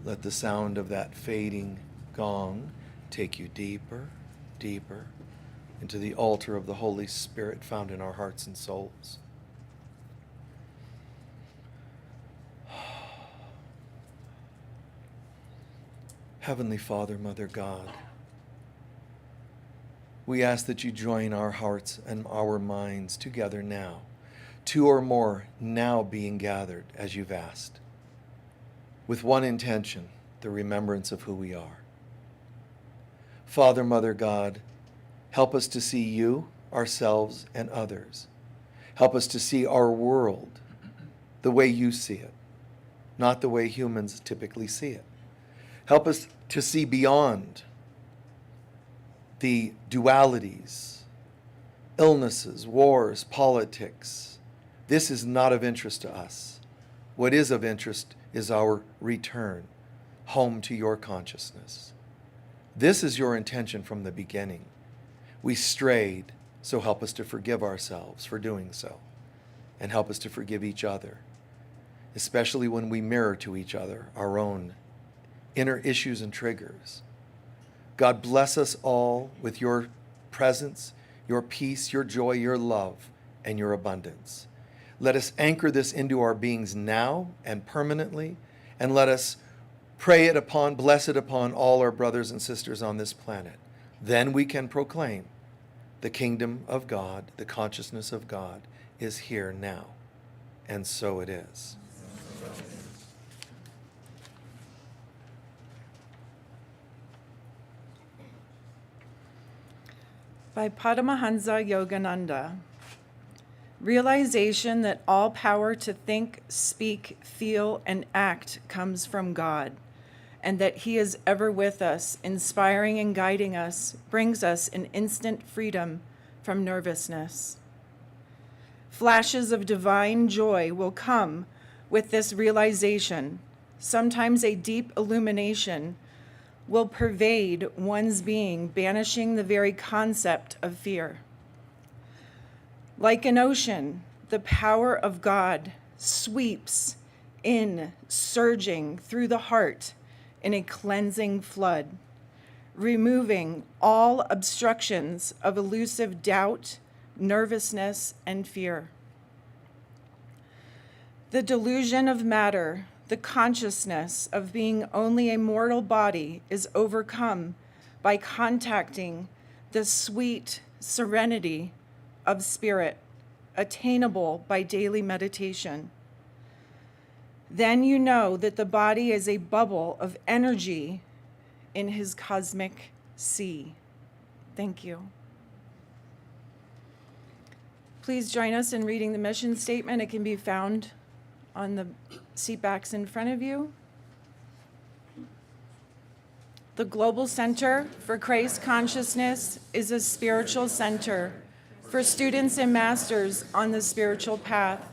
Let the sound of that fading gong take you deeper, deeper into the altar of the Holy Spirit found in our hearts and souls. Heavenly Father, Mother God, we ask that you join our hearts and our minds together now, two or more now being gathered as you've asked, with one intention, the remembrance of who we are. Father, Mother God, help us to see you, ourselves, and others. Help us to see our world the way you see it, not the way humans typically see it. Help us to see beyond the dualities, illnesses, wars, politics. This is not of interest to us. What is of interest is our return home to your consciousness. This is your intention from the beginning. We strayed, so help us to forgive ourselves for doing so, and help us to forgive each other, especially when we mirror to each other our own inner issues and triggers. God, bless us all with your presence, your peace, your joy, your love, and your abundance. Let us anchor this into our beings now and permanently, and let us pray it upon, bless it upon all our brothers and sisters on this planet. Then we can proclaim the kingdom of God, the consciousness of God is here now. And so it is. By Paramahansa Yogananda. Realization that all power to think, speak, feel, and act comes from God, and that He is ever with us, inspiring and guiding us, brings us an instant freedom from nervousness. Flashes of divine joy will come with this realization. Sometimes a deep illumination will pervade one's being, banishing the very concept of fear. Like an ocean, the power of God sweeps in, surging through the heart in a cleansing flood, removing all obstructions of elusive doubt, nervousness, and fear. The delusion of matter, the consciousness of being only a mortal body, is overcome by contacting the sweet serenity of spirit, attainable by daily meditation. Then you know that the body is a bubble of energy in His cosmic sea. Thank you. Please join us in reading the mission statement. It can be found on the seat backs in front of you. The Global Center for Christ Consciousness is a spiritual center for students and masters on the spiritual path.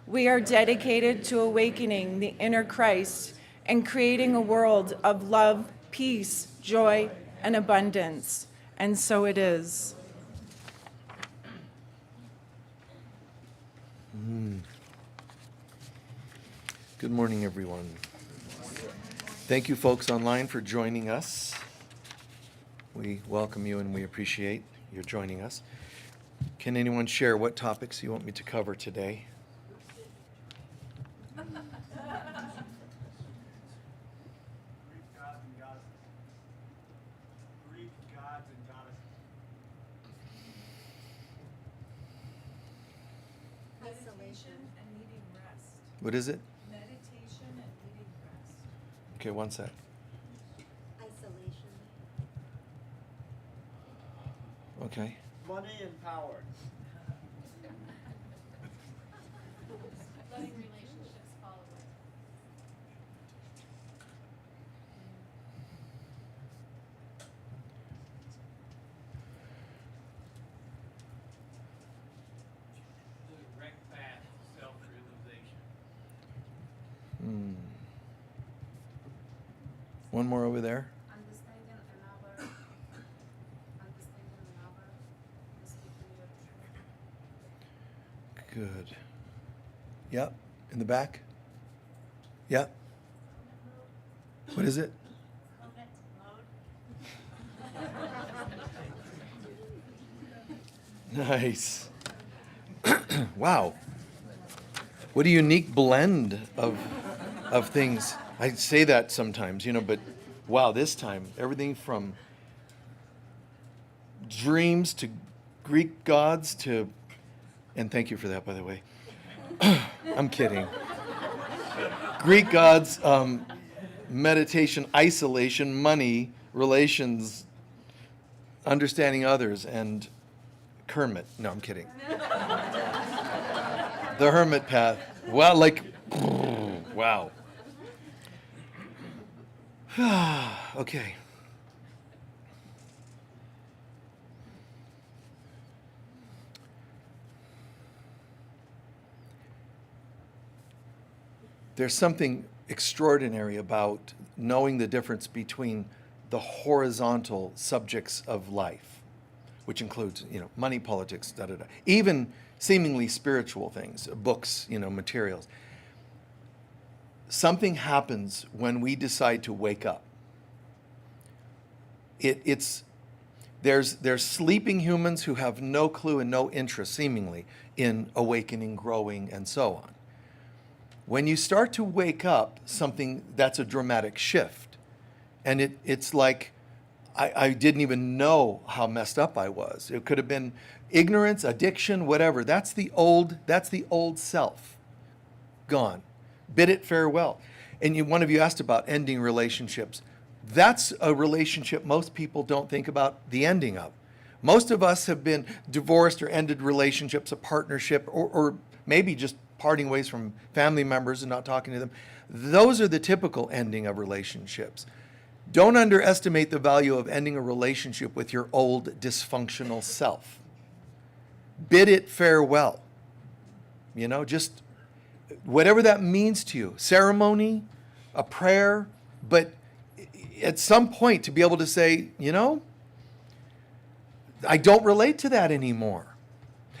We are dedicated to awakening the inner Christ and creating a world of love, peace, joy, and abundance. And so it is. Good morning, everyone. Thank you, folks online, for joining us. We welcome you and we appreciate your joining us. Can anyone share what topics you want me to cover today? Greek gods and goddesses. Meditation and needing rest. What is it? Meditation and needing rest. Okay, one sec. Isolation. Okay. Money and power. Letting relationships fall away. The direct path to self-realization. One more over there. Understanding another Good. Yep. In the back? Yep. What is it? Nice. Wow. What a unique blend of things. I say that sometimes, but wow, this time, everything from dreams to Greek gods to, and thank you for that, by the way. I'm kidding. Greek gods, meditation, isolation, money, relations, understanding others, and Kermit. No, I'm kidding. The hermit path. Wow, wow. Okay. There's something extraordinary about knowing the difference between the horizontal subjects of life, which includes, money, politics, even seemingly spiritual things, books, materials. Something happens when we decide to wake up. There's sleeping humans who have no clue and no interest, seemingly, in awakening, growing, and so on. When you start to wake up, that's a dramatic shift. And it's like, I didn't even know how messed up I was. It could have been ignorance, addiction, whatever. That's the old self. Gone. Bid it farewell. And one of you asked about ending relationships. That's a relationship most people don't think about the ending of. Most of us have been divorced or ended relationships, a partnership, or maybe just parting ways from family members and not talking to them. Those are the typical ending of relationships. Don't underestimate the value of ending a relationship with your old dysfunctional self. Bid it farewell. Just whatever that means to you. Ceremony, a prayer, but at some point to be able to say, I don't relate to that anymore.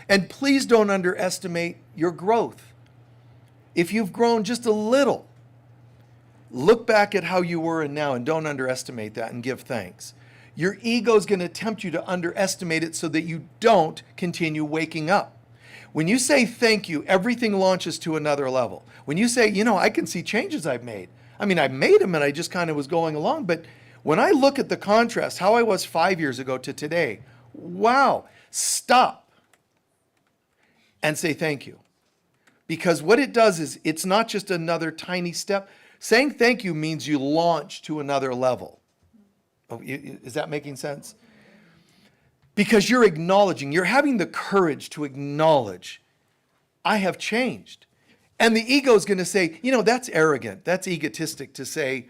And please don't underestimate your growth. If you've grown just a little, look back at how you were and now and don't underestimate that and give thanks. Your ego's going to tempt you to underestimate it so that you don't continue waking up. When you say thank you, everything launches to another level. When you say, I can see changes I've made. I mean, I made them and I just kind of was going along. But when I look at the contrast, how I was 5 years ago to today, wow, stop and say thank you. Because what it does is it's not just another tiny step. Saying thank you means you launch to another level. Oh, is that making sense? Because you're acknowledging, you're having the courage to acknowledge, I have changed. And the ego is going to say, that's arrogant. That's egotistic to say,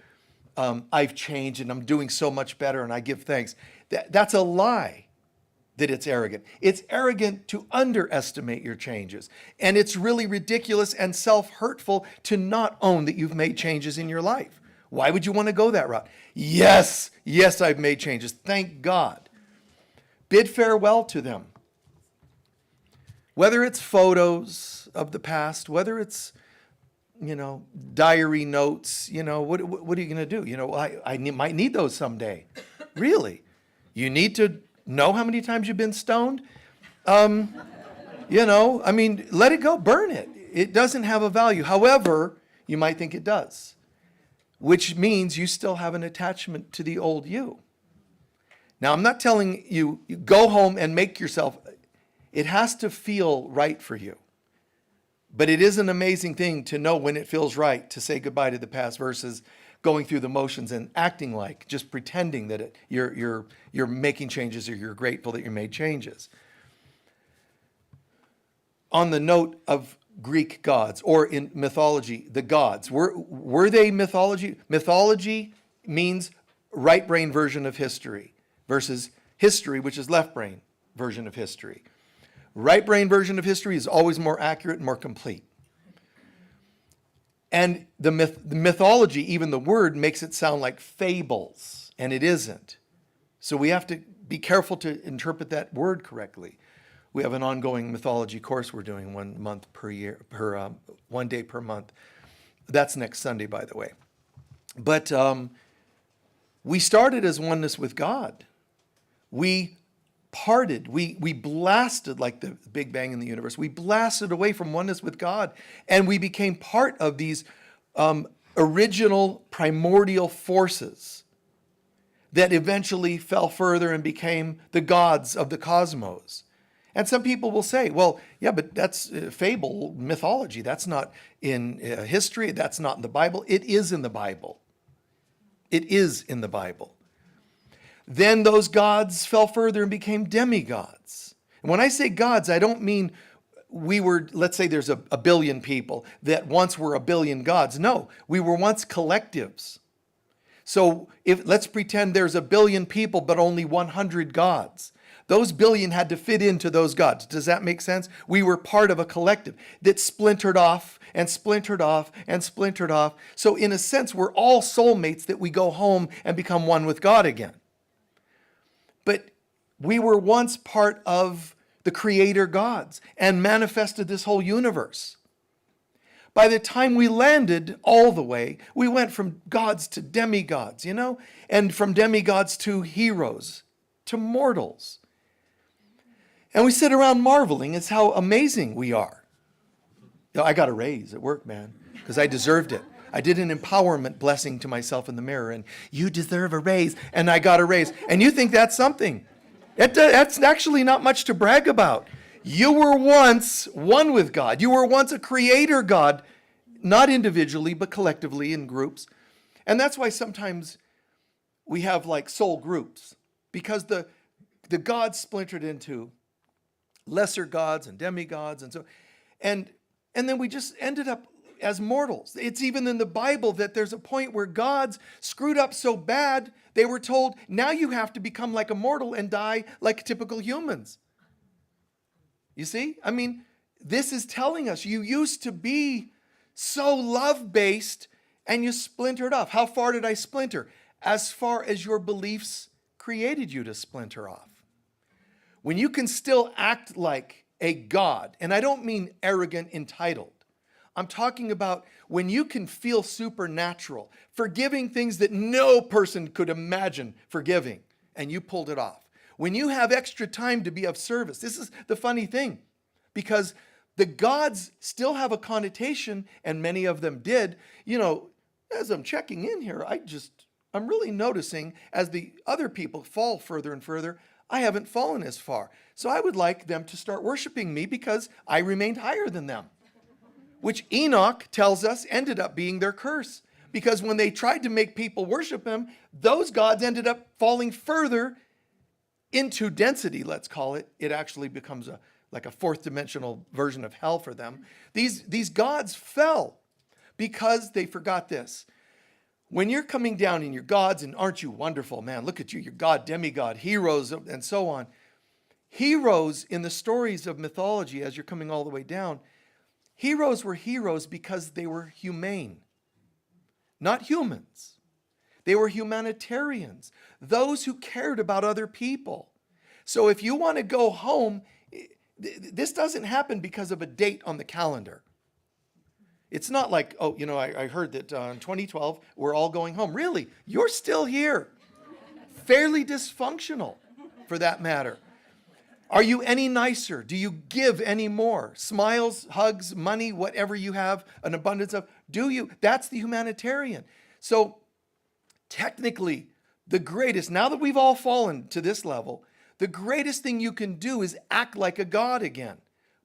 I've changed and I'm doing so much better and I give thanks. That's a lie that it's arrogant. It's arrogant to underestimate your changes. And it's really ridiculous and self-hurtful to not own that you've made changes in your life. Why would you want to go that route? Yes, I've made changes. Thank God. Bid farewell to them. Whether it's photos of the past, whether it's, diary notes, what are you going to do? I might need those someday. Really? You need to know how many times you've been stoned? Let it go, burn it. It doesn't have a value. However, you might think it does, which means you still have an attachment to the old you. Now, I'm not telling you go home and make yourself, it has to feel right for you. But it is an amazing thing to know when it feels right to say goodbye to the past versus going through the motions and acting like, just pretending that you're making changes or you're grateful that you made changes. On the note of Greek gods, or in mythology, the gods, were they mythology? Mythology means right brain version of history versus history, which is left brain version of history. Right brain version of history is always more accurate and more complete. And the mythology, even the word, makes it sound like fables, and it isn't. So we have to be careful to interpret that word correctly. We have an ongoing mythology course we're doing 1 month per year, 1 day per month. That's next Sunday, by the way. But we started as oneness with God. We parted, we blasted like the Big Bang in the universe. We blasted away from oneness with God, and we became part of these original primordial forces that eventually fell further and became the gods of the cosmos. And some people will say, well, yeah, but that's fable, mythology. That's not in history. That's not in the Bible. It is in the Bible. It is in the Bible. Then those gods fell further and became demigods. And when I say gods, I don't mean let's say there's a billion people that once were a billion gods. No, we were once collectives. So let's pretend there's a billion people, but only 100 gods. Those billion had to fit into those gods. Does that make sense? We were part of a collective that splintered off and splintered off and splintered off. So in a sense, we're all soulmates that we go home and become one with God again. But we were once part of the creator gods and manifested this whole universe. By the time we landed all the way, we went from gods to demigods, and from demigods to heroes, to mortals. And we sit around marveling at how amazing we are. I got a raise at work, man, because I deserved it. I did an empowerment blessing to myself in the mirror, and you deserve a raise, and I got a raise. And you think that's something. That's actually not much to brag about. You were once one with God. You were once a creator God, not individually, but collectively in groups. And that's why sometimes we have like soul groups, because the gods splintered into lesser gods and demigods and then we just ended up as mortals. It's even in the Bible that there's a point where gods screwed up so bad, they were told, now you have to become like a mortal and die like typical humans. You see? I mean, this is telling us you used to be so love-based and you splintered off. How far did I splinter? As far as your beliefs created you to splinter off. When you can still act like a god, and I don't mean arrogant, entitled. I'm talking about when you can feel supernatural, forgiving things that no person could imagine forgiving, and you pulled it off. When you have extra time to be of service. This is the funny thing, because the gods still have a connotation, and many of them did. As I'm checking in here, I'm really noticing as the other people fall further and further, I haven't fallen as far. So I would like them to start worshiping me because I remained higher than them. Which Enoch tells us ended up being their curse. Because when they tried to make people worship him, those gods ended up falling further into density, let's call it. It actually becomes like a fourth dimensional version of hell for them. These gods fell because they forgot this. When you're coming down in your gods, and aren't you wonderful, man, look at you, your god, demigod, heroes, and so on. Heroes in the stories of mythology, as you're coming all the way down, heroes were heroes because they were humane, not humans. They were humanitarians, those who cared about other people. So if you want to go home, this doesn't happen because of a date on the calendar. It's not like, I heard that in 2012, we're all going home. Really? You're still here. Fairly dysfunctional, for that matter. Are you any nicer? Do you give any more? Smiles, hugs, money, whatever you have, an abundance of. Do you? That's the humanitarian. So technically, the greatest, now that we've all fallen to this level, the greatest thing you can do is act like a god again,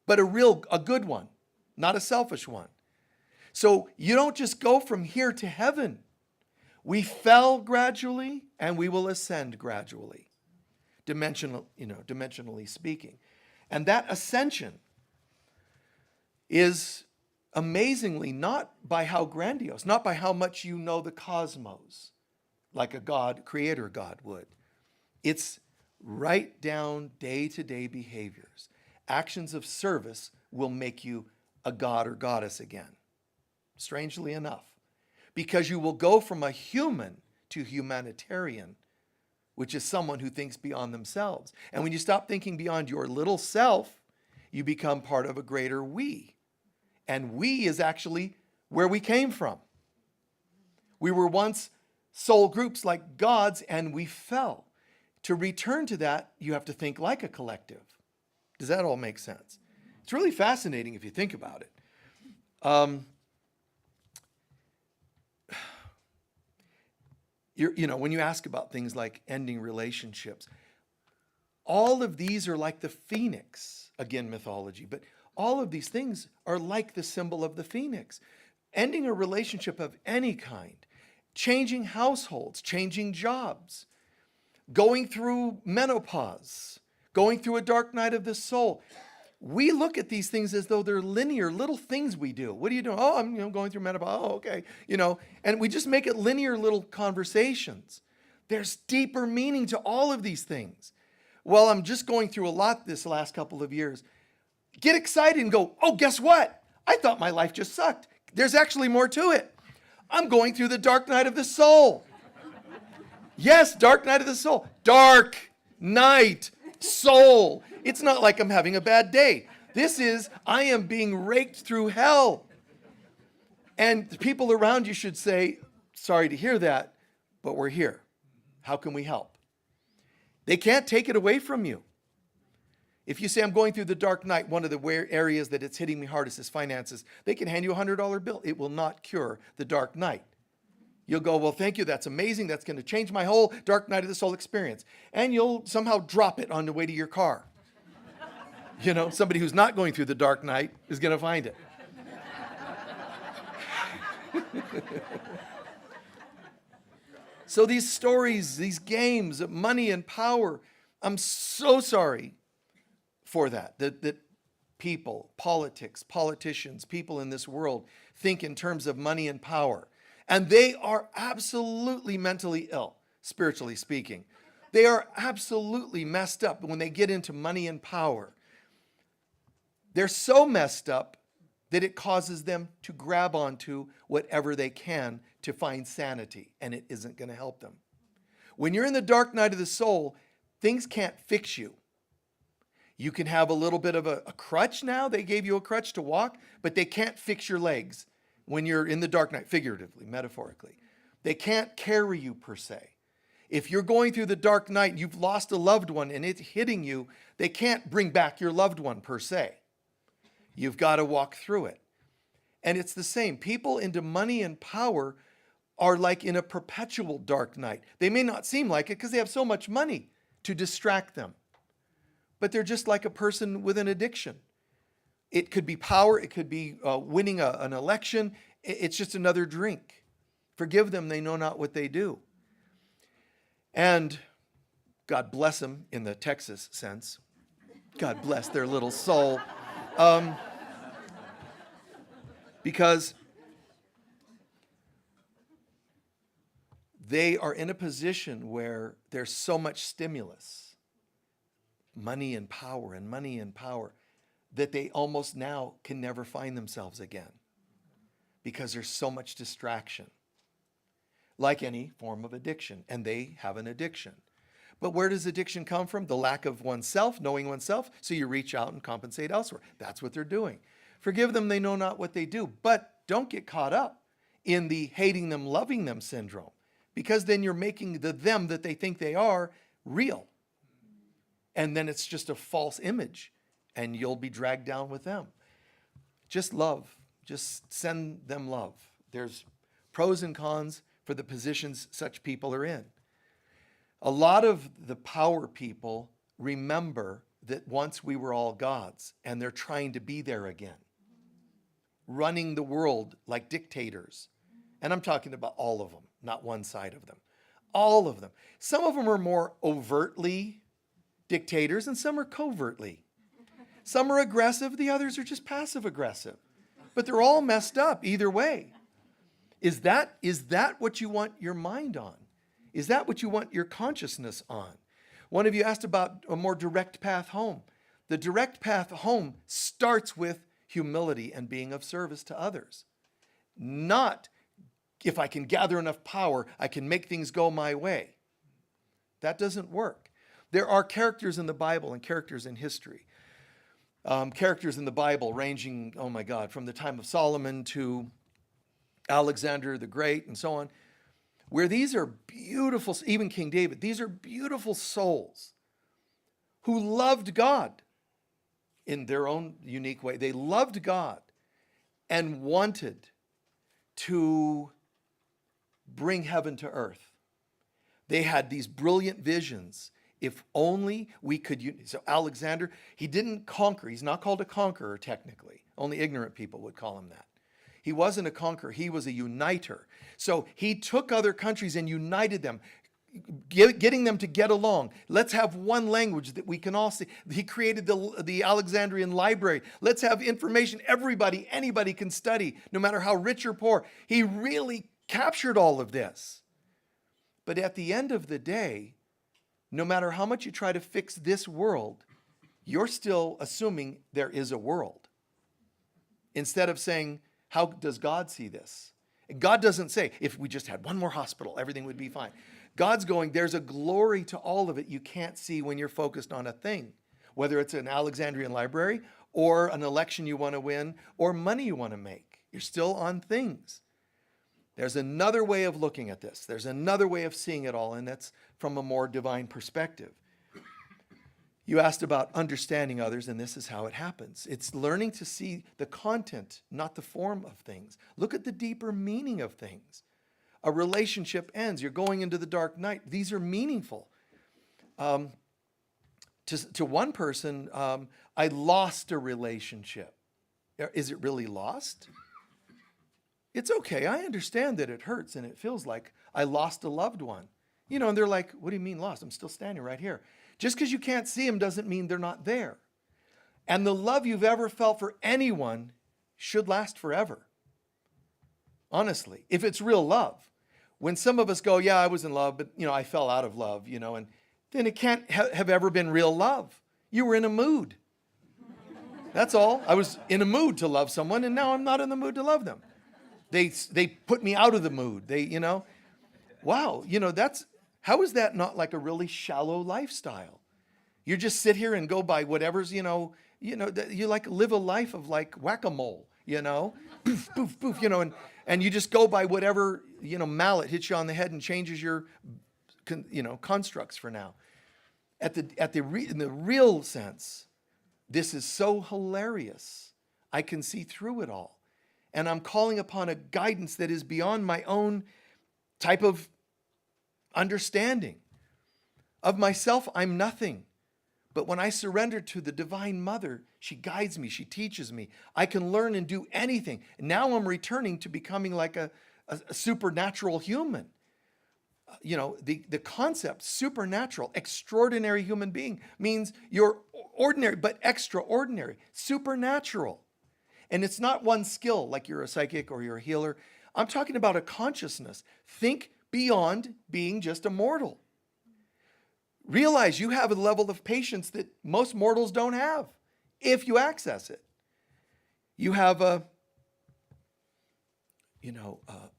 but a good one, not a selfish one. So you don't just go from here to heaven. We fell gradually and we will ascend gradually, dimensionally speaking. And that ascension is amazingly not by how grandiose, not by how much you know the cosmos, like a God, creator God would. It's right down day-to-day behaviors. Actions of service will make you a god or goddess again. Strangely enough, because you will go from a human to humanitarian which is someone who thinks beyond themselves. And when you stop thinking beyond your little self, you become part of a greater we. And we is actually where we came from. We were once soul groups like God's, and we fell. To return to that, you have to think like a collective. Does that all make sense? It's really fascinating if you think about it. When you ask about things like ending relationships, all of these are like the phoenix, again, mythology, but all of these things are like the symbol of the phoenix. Ending a relationship of any kind, changing households, changing jobs, going through menopause, going through a dark night of the soul. We look at these things as though they're linear little things we do. What are you doing? Oh, I'm going through menopause. Oh, okay. And we just make it linear little conversations. There's deeper meaning to all of these things. Well, I'm just going through a lot this last couple of years. Get excited and go, oh, guess what? I thought my life just sucked. There's actually more to it. I'm going through the dark night of the soul. Yes, dark night of the soul. Dark night, soul. It's not like I'm having a bad day. This is, I am being raked through hell. And the people around you should say, sorry to hear that, but we're here. How can we help? They can't take it away from you. If you say, I'm going through the dark night, one of the areas that it's hitting me hardest is finances, they can hand you a $100 bill. It will not cure the dark night. You'll go, well, thank you. That's amazing. That's going to change my whole dark night of the soul experience. And you'll somehow drop it on the way to your car. Somebody who's not going through the dark night is going to find it. So these stories, these games of money and power, I'm so sorry for that people, politics, politicians, people in this world think in terms of money and power. And they are absolutely mentally ill, spiritually speaking. They are absolutely messed up when they get into money and power. They're so messed up that it causes them to grab onto whatever they can to find sanity, and it isn't going to help them. When you're in the dark night of the soul, things can't fix you. You can have a little bit of a crutch now. They gave you a crutch to walk, but they can't fix your legs when you're in the dark night, figuratively, metaphorically. They can't carry you per se. If you're going through the dark night and you've lost a loved one and it's hitting you, they can't bring back your loved one per se. You've got to walk through it. And it's the same. People into money and power are like in a perpetual dark night. They may not seem like it because they have so much money to distract them. But they're just like a person with an addiction. It could be power. It could be winning an election. It's just another drink. Forgive them. They know not what they do. And God bless them in the Texas sense. God bless their little soul. Because they are in a position where there's so much stimulus, money and power, that they almost now can never find themselves again because there's so much distraction, like any form of addiction, and they have an addiction. But where does addiction come from? The lack of oneself, knowing oneself, so you reach out and compensate elsewhere. That's what they're doing. Forgive them, they know not what they do. But don't get caught up in the hating them, loving them syndrome, because then you're making the them that they think they are real. And then it's just a false image, and you'll be dragged down with them. Just love. Just send them love. There's pros and cons for the positions such people are in. A lot of the power people remember that once we were all gods, and they're trying to be there again, running the world like dictators. And I'm talking about all of them, not one side of them. All of them. Some of them are more overtly dictators, and some are covertly. Some are aggressive, the others are just passive aggressive. But they're all messed up either way. Is that what you want your mind on? Is that what you want your consciousness on? One of you asked about a more direct path home. The direct path home starts with humility and being of service to others. Not if I can gather enough power, I can make things go my way. That doesn't work. There are characters in the Bible and characters in history. Characters in the Bible ranging, oh my God, from the time of Solomon to Alexander the Great and so on, where these are beautiful, even King David, these are beautiful souls who loved God in their own unique way. They loved God and wanted to bring heaven to earth. They had these brilliant visions. If only we could. So Alexander, he didn't conquer. He's not called a conqueror technically. Only ignorant people would call him that. He wasn't a conqueror. He was a uniter. So he took other countries and united them, getting them to get along. Let's have one language that we can all see. He created the Alexandrian library. Let's have information anybody can study, no matter how rich or poor. He really captured all of this. But at the end of the day, no matter how much you try to fix this world, you're still assuming there is a world. Instead of saying, how does God see this? God doesn't say, if we just had one more hospital, everything would be fine. God's going, there's a glory to all of it you can't see when you're focused on a thing, whether it's an Alexandrian library or an election you want to win or money you want to make. You're still on things. There's another way of looking at this. There's another way of seeing it all, and that's from a more divine perspective. You asked about understanding others, and this is how it happens. It's learning to see the content, not the form of things. Look at the deeper meaning of things. A relationship ends. You're going into the dark night. These are meaningful. To one person, I lost a relationship. Is it really lost? It's okay. I understand that it hurts and it feels like I lost a loved one. And they're like, what do you mean lost? I'm still standing right here. Just because you can't see them doesn't mean they're not there. And the love you've ever felt for anyone should last forever. Honestly, if it's real love. When some of us go, yeah, I was in love, but I fell out of love, and then it can't have ever been real love. You were in a mood. That's all. I was in a mood to love someone, and now I'm not in the mood to love them. They put me out of the mood. Wow, how is that not like a really shallow lifestyle? You just sit here and go by whatever's, you like live a life of like whack-a-mole, poof, poof, poof, and you just go by whatever, mallet hits you on the head and changes your, constructs for now. In the real sense, this is so hilarious. I can see through it all. And I'm calling upon a guidance that is beyond my own type of understanding. Of myself, I'm nothing. But when I surrender to the Divine Mother, she guides me, she teaches me. I can learn and do anything. Now I'm returning to becoming like a supernatural human. The concept, supernatural, extraordinary human being, means you're ordinary but extraordinary, supernatural. And it's not one skill, like you're a psychic or you're a healer. I'm talking about a consciousness. Think beyond being just a mortal. Realize you have a level of patience that most mortals don't have, if you access it. You have an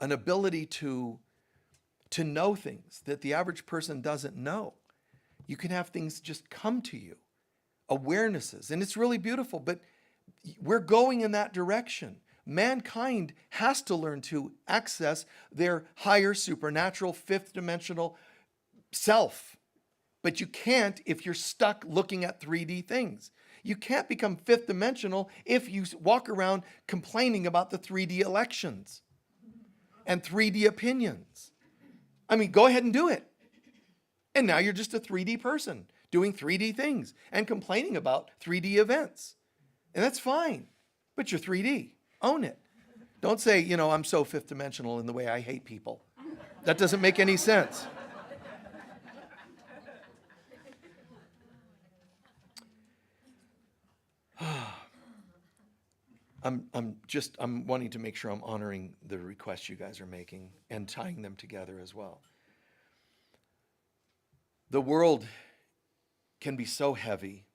ability to know things that the average person doesn't know. You can have things just come to you, awarenesses, and it's really beautiful, but we're going in that direction. Mankind has to learn to access their higher supernatural, fifth dimensional self. But you can't if you're stuck looking at 3D things. You can't become fifth dimensional if you walk around complaining about the 3D elections and 3D opinions. Go ahead and do it. And now you're just a 3D person doing 3D things and complaining about 3D events. And that's fine, but you're 3D. Own it. Don't say, I'm so fifth dimensional in the way I hate people. That doesn't make any sense. I'm wanting to make sure I'm honoring the requests you guys are making and tying them together as well. The world can be so heavy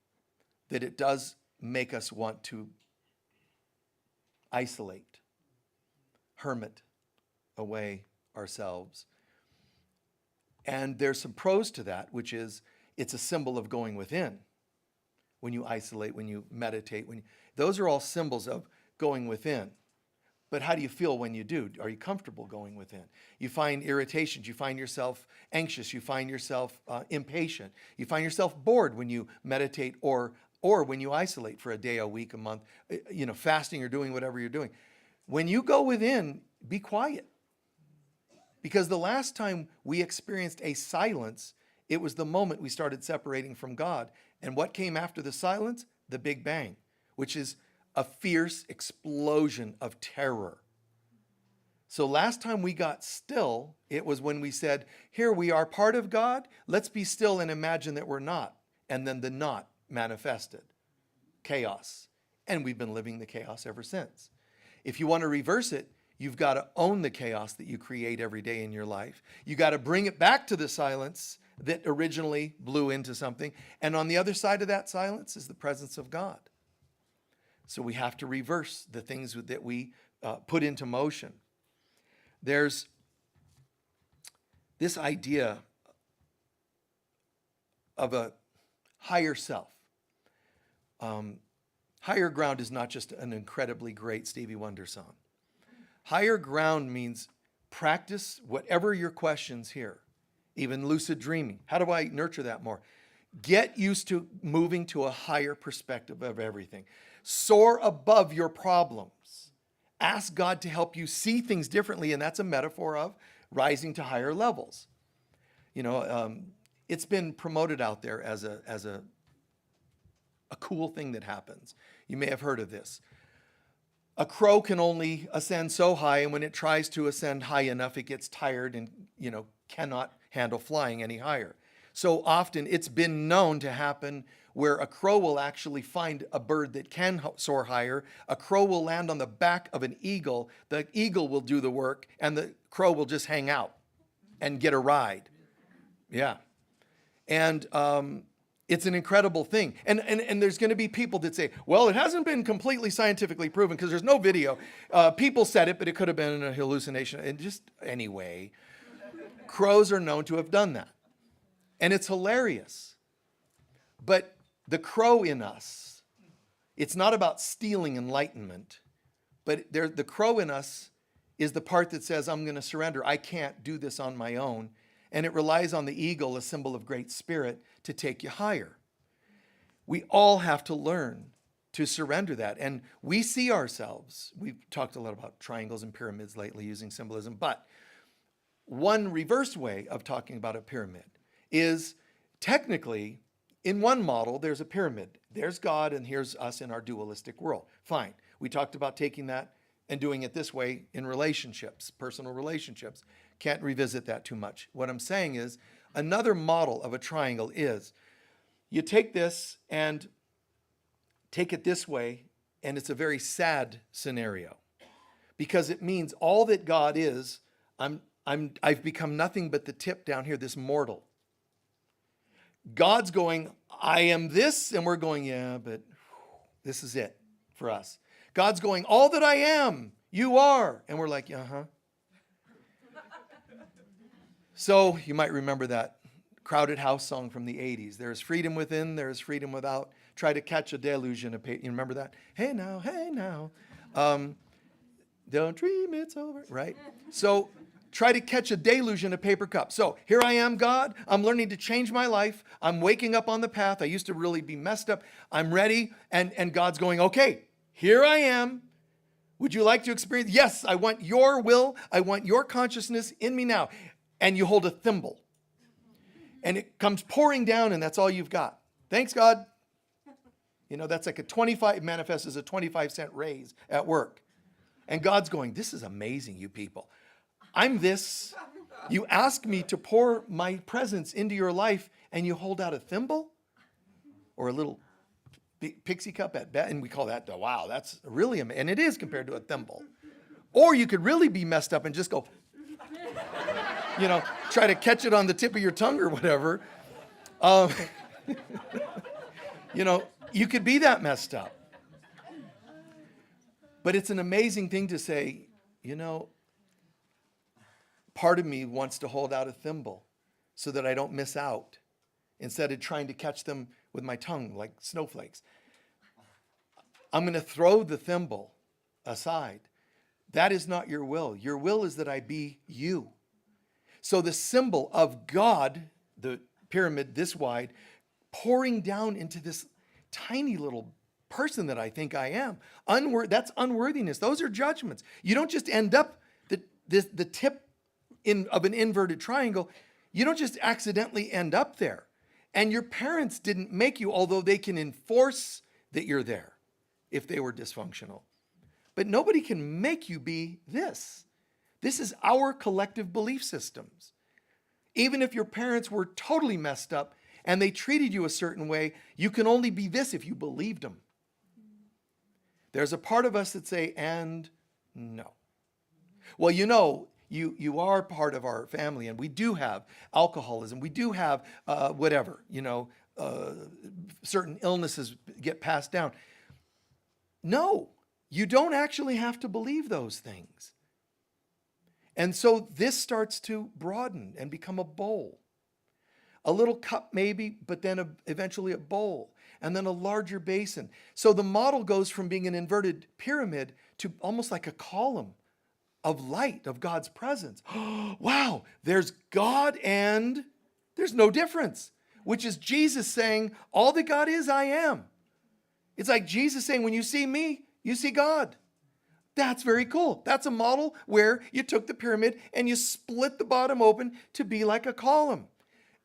that it does make us want to isolate, hermit away ourselves. And there's some pros to that, which is it's a symbol of going within. When you isolate, when you meditate, those are all symbols of going within. But how do you feel when you do? Are you comfortable going within? You find irritations. You find yourself anxious. You find yourself impatient. You find yourself bored when you meditate or when you isolate for a day, a week, a month, fasting or doing whatever you're doing. When you go within, be quiet. Because the last time we experienced a silence, it was the moment we started separating from God. And what came after the silence? The Big Bang, which is a fierce explosion of terror. So last time we got still, it was when we said, here we are part of God, let's be still and imagine that we're not. And then the not manifested. Chaos. And we've been living the chaos ever since. If you want to reverse it, you've got to own the chaos that you create every day in your life. You got to bring it back to the silence that originally blew into something. And on the other side of that silence is the presence of God. So we have to reverse the things that we put into motion. There's this idea of a higher self. Higher ground is not just an incredibly great Stevie Wonder song. Higher ground means practice whatever your questions here, even lucid dreaming. How do I nurture that more? Get used to moving to a higher perspective of everything. Soar above your problems. Ask God to help you see things differently, and that's a metaphor of rising to higher levels. It's been promoted out there as a cool thing that happens. You may have heard of this. A crow can only ascend so high, and when it tries to ascend high enough, it gets tired and, cannot handle flying any higher. So often it's been known to happen where a crow will actually find a bird that can soar higher. A crow will land on the back of an eagle. The eagle will do the work, and the crow will just hang out and get a ride. Yeah. And it's an incredible thing. And there's going to be people that say, well, it hasn't been completely scientifically proven because there's no video. People said it, but it could have been a hallucination. And just anyway, crows are known to have done that. And it's hilarious. But the crow in us, it's not about stealing enlightenment, but the crow in us is the part that says, I'm going to surrender. I can't do this on my own. And it relies on the eagle, a symbol of great spirit, to take you higher. We all have to learn to surrender that. And we see ourselves, we've talked a lot about triangles and pyramids lately using symbolism, but one reverse way of talking about a pyramid is technically, in one model, there's a pyramid. There's God and here's us in our dualistic world. Fine. We talked about taking that and doing it this way in relationships, personal relationships. Can't revisit that too much. What I'm saying is another model of a triangle is you take this and take it this way, and it's a very sad scenario because it means all that God is, I've become nothing but the tip down here, this mortal. God's going, I am this, and we're going, yeah, but this is it for us. God's going, all that I am, you are. And we're like, uh-huh. So you might remember that Crowded House song from the 80s. There's freedom within, there's freedom without. Try to catch a deluge in a paper. You remember that? Hey now. Don't dream it's over, right? So try to catch a deluge in a paper cup. So here I am, God. I'm learning to change my life. I'm waking up on the path. I used to really be messed up. I'm ready. And God's going, okay, here I am. Would you like to experience? Yes, I want your will. I want your consciousness in me now. And you hold a thimble. And it comes pouring down, and that's all you've got. Thanks, God. That's like it manifests as a 25-cent raise at work. And God's going, this is amazing, you people. I'm this. You ask me to pour my presence into your life, and you hold out a thimble or a little pixie cup at best. And we call that, wow, that's really amazing. And it is compared to a thimble. Or you could really be messed up and just go, try to catch it on the tip of your tongue or whatever. You could be that messed up. But it's an amazing thing to say, part of me wants to hold out a thimble so that I don't miss out, instead of trying to catch them with my tongue like snowflakes. I'm going to throw the thimble aside. That is not your will. Your will is that I be you. So the symbol of God, the pyramid this wide, pouring down into this tiny little person that I think I am. That's unworthiness. Those are judgments. You don't just end up the tip of an inverted triangle. You don't just accidentally end up there. And your parents didn't make you, although they can enforce that you're there if they were dysfunctional. But nobody can make you be this. This is our collective belief systems. Even if your parents were totally messed up and they treated you a certain way, you can only be this if you believed them. There's a part of us that say, and no. Well, you are part of our family, and we do have alcoholism. We do have certain illnesses get passed down. No, you don't actually have to believe those things. And so this starts to broaden and become a bowl. A little cup maybe, but then eventually a bowl, and then a larger basin. So the model goes from being an inverted pyramid to almost like a column of light, of God's presence. Wow, there's God and there's no difference, which is Jesus saying, all that God is, I am. It's like Jesus saying, when you see me, you see God. That's very cool. That's a model where you took the pyramid and you split the bottom open to be like a column.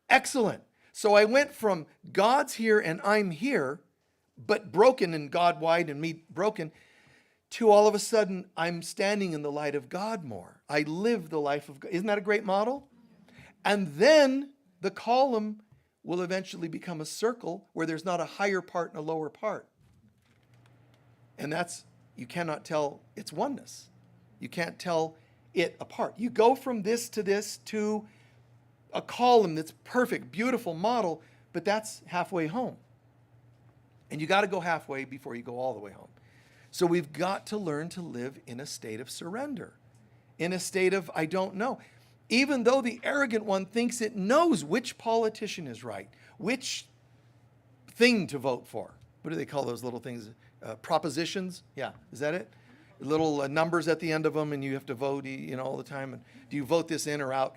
Excellent. So I went from God's here and I'm here, but broken and God wide and me broken, to all of a sudden I'm standing in the light of God more. I live the life of God. Isn't that a great model? And then the column will eventually become a circle where there's not a higher part and a lower part. And you cannot tell its oneness. You can't tell it apart. You go from this to a column that's perfect, beautiful model, but that's halfway home. And you got to go halfway before you go all the way home. So we've got to learn to live in a state of surrender, in a state of I don't know. Even though the arrogant one thinks it knows which politician is right, which thing to vote for. What do they call those little things? Propositions? Yeah, is that it? Little numbers at the end of them, and you have to vote, all the time. And do you vote this in or out?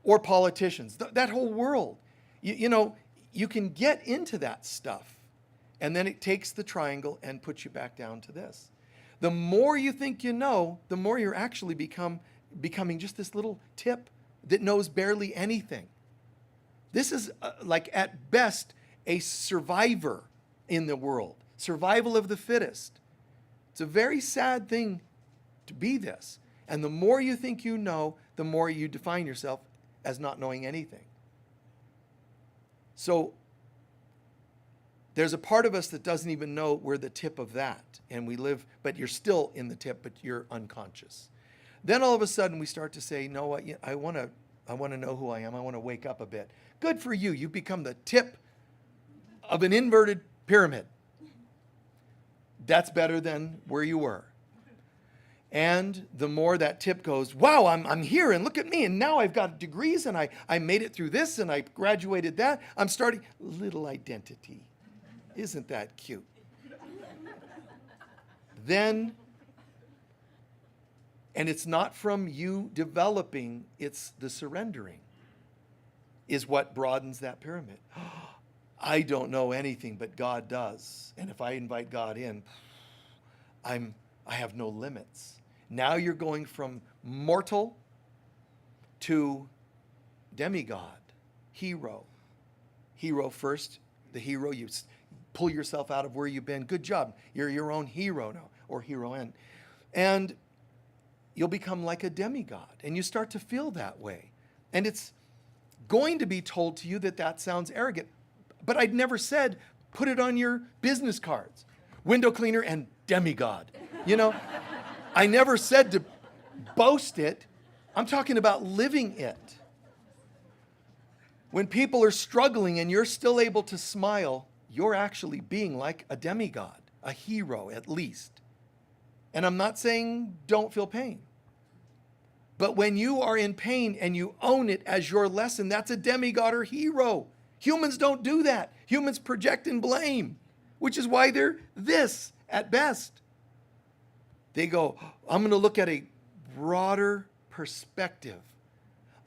Or politicians. That whole world. You can get into that stuff, and then it takes the triangle and puts you back down to this. The more you think you know, the more you're actually becoming just this little tip that knows barely anything. This is like at best a survivor in the world. Survival of the fittest. It's a very sad thing to be this. And the more you think you know, the more you define yourself as not knowing anything. So there's a part of us that doesn't even know we're the tip of that. And we live, but you're still in the tip, but you're unconscious. Then all of a sudden we start to say, no, I want to know who I am. I want to wake up a bit. Good for you. You become the tip of an inverted pyramid. That's better than where you were. And the more that tip goes, wow, I'm here and look at me. And now I've got degrees and I made it through this and I graduated that. I'm starting little identity. Isn't that cute? Then, and it's not from you developing, it's the surrendering is what broadens that pyramid. I don't know anything, but God does. And if I invite God in, I have no limits. Now you're going from mortal to demigod, hero. Hero first, the hero, you pull yourself out of where you've been. Good job. You're your own hero now, or heroine. And you'll become like a demigod, and you start to feel that way. And it's going to be told to you that sounds arrogant. But I'd never said, put it on your business cards. Window cleaner and demigod. I never said to boast it. I'm talking about living it. When people are struggling and you're still able to smile, you're actually being like a demigod, a hero at least. And I'm not saying don't feel pain. But when you are in pain and you own it as your lesson, that's a demigod or hero. Humans don't do that. Humans project and blame, which is why they're this at best. They go, I'm going to look at a broader perspective.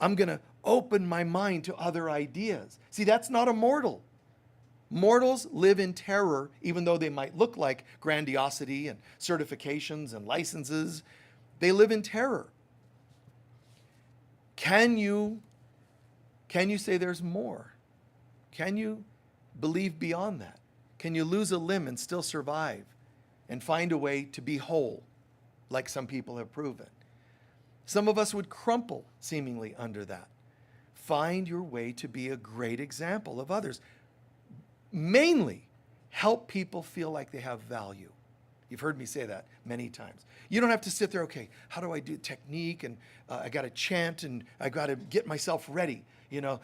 I'm going to open my mind to other ideas. See, that's not a mortal. Mortals live in terror, even though they might look like grandiosity and certifications and licenses. They live in terror. Can you say there's more? Can you believe beyond that? Can you lose a limb and still survive and find a way to be whole, like some people have proven? Some of us would crumple seemingly under that. Find your way to be a great example of others. Mainly, help people feel like they have value. You've heard me say that many times. You don't have to sit there, okay, how do I do technique? And I got to chant and I got to get myself ready.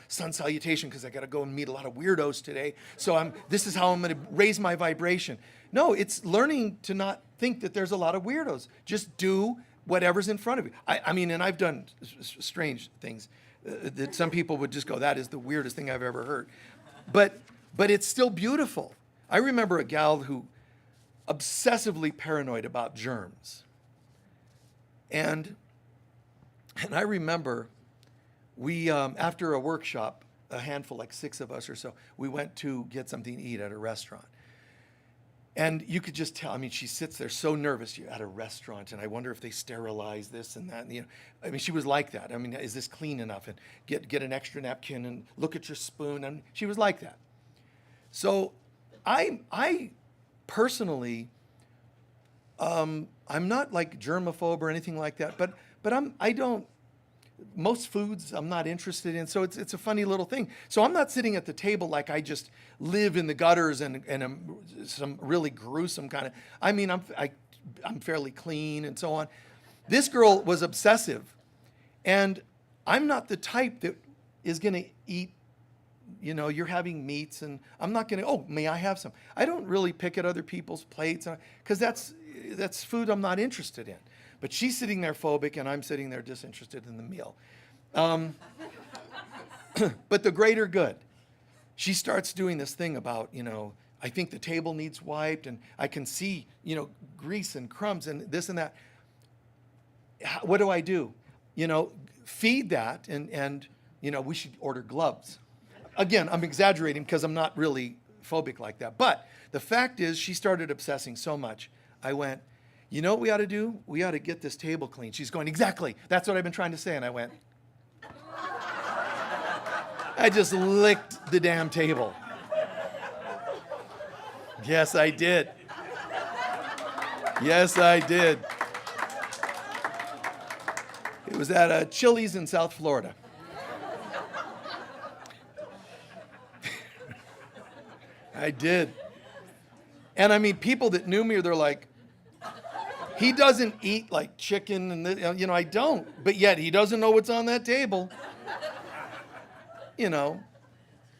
Sun salutation, because I got to go and meet a lot of weirdos today. So this is how I'm going to raise my vibration. No, it's learning to not think that there's a lot of weirdos. Just do whatever's in front of you. I mean, and I've done strange things that some people would just go, that is the weirdest thing I've ever heard. But it's still beautiful. I remember a gal who obsessively paranoid about germs. And I remember we, after a workshop, a handful, like 6 of us or so, we went to get something to eat at a restaurant. And you could just tell, I mean, she sits there so nervous. You're at a restaurant, and I wonder if they sterilize this and that. And, I mean, she was like that. I mean, is this clean enough? And get an extra napkin and look at your spoon. And she was like that. So I personally, I'm not like germaphobe or anything like that, but I don't, most foods I'm not interested in, so it's a funny little thing. So I'm not sitting at the table like I just live in the gutters and I'm some really gruesome kind of, I mean, I'm fairly clean and so on. This girl was obsessive, and I'm not the type that is going to eat, you're having meats, and I'm not going to, oh, may I have some? I don't really pick at other people's plates, because that's food I'm not interested in. But she's sitting there phobic, and I'm sitting there disinterested in the meal. But the greater good. She starts doing this thing about, I think the table needs wiped, and I can see, grease and crumbs and this and that. What do? Feed that, and we should order gloves. Again, I'm exaggerating because I'm not really phobic like that. But the fact is, she started obsessing so much. I went, you know what we ought to do? We ought to get this table clean. She's going, exactly. That's what I've been trying to say. And I went, I just licked the damn table. Yes, I did. Yes, I did. It was at a Chili's in South Florida. I did. And I mean, people that knew me, they're like, he doesn't eat like chicken, and I don't. But yet he doesn't know what's on that table.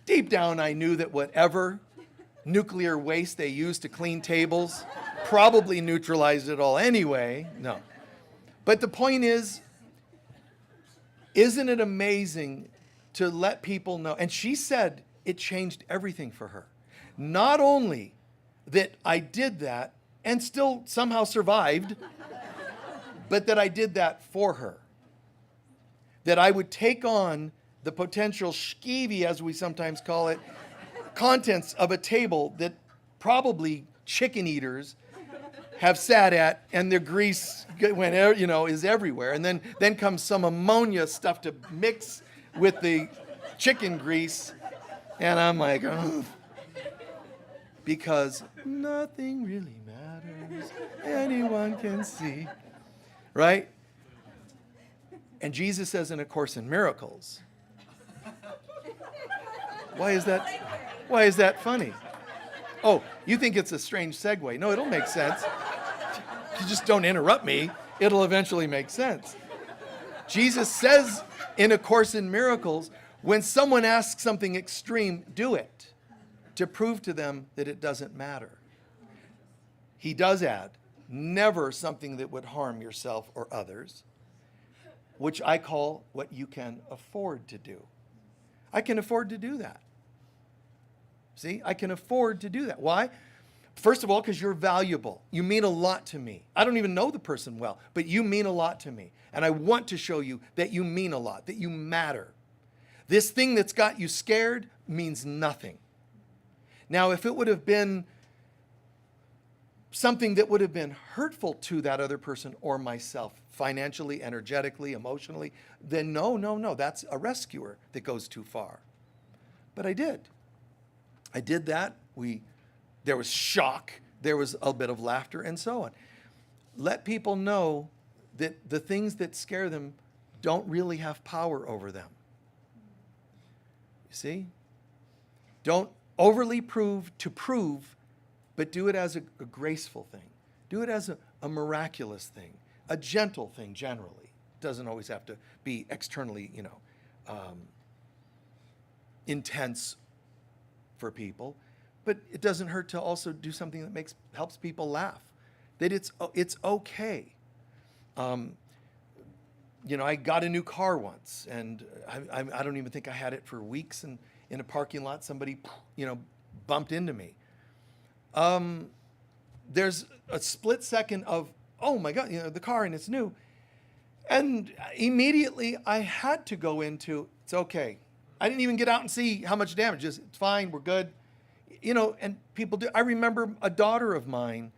Deep down I knew that whatever nuclear waste they used to clean tables probably neutralized it all anyway. No. But the point is, isn't it amazing to let people know? And she said it changed everything for her. Not only that I did that and still somehow survived, but that I did that for her. That I would take on the potential skeevy, as we sometimes call it, contents of a table that probably chicken eaters have sat at, and their grease is everywhere. And then comes some ammonia stuff to mix with the chicken grease. And I'm like, ugh. Because nothing really matters. Anyone can see. Right? And Jesus says in A Course in Miracles. Why is that funny? Oh, you think it's a strange segue. No, it'll make sense. You just don't interrupt me. It'll eventually make sense. Jesus says in A Course in Miracles, when someone asks something extreme, do it, to prove to them that it doesn't matter. He does add, never something that would harm yourself or others. which I call what you can afford to do. I can afford to do that. See, I can afford to do that. Why? First of all, because you're valuable. You mean a lot to me. I don't even know the person well, but you mean a lot to me. And I want to show you that you mean a lot, that you matter. This thing that's got you scared means nothing. Now, if it would have been something that would have been hurtful to that other person or myself, financially, energetically, emotionally, then no, that's a rescuer that goes too far. But I did. I did that. There was shock, there was a bit of laughter, and so on. Let people know that the things that scare them don't really have power over them. You see? Don't overly prove, but do it as a graceful thing. Do it as a miraculous thing, a gentle thing generally. It doesn't always have to be externally, intense for people. But it doesn't hurt to also do something that helps people laugh. That it's okay. I got a new car once, and I don't even think I had it for weeks. And in a parking lot, somebody, bumped into me. There's a split second of, oh my God, the car and it's new, and immediately I had to go into, it's okay. I didn't even get out and see how much damage. Just, it's fine. We're good. And people do. I remember a daughter of mine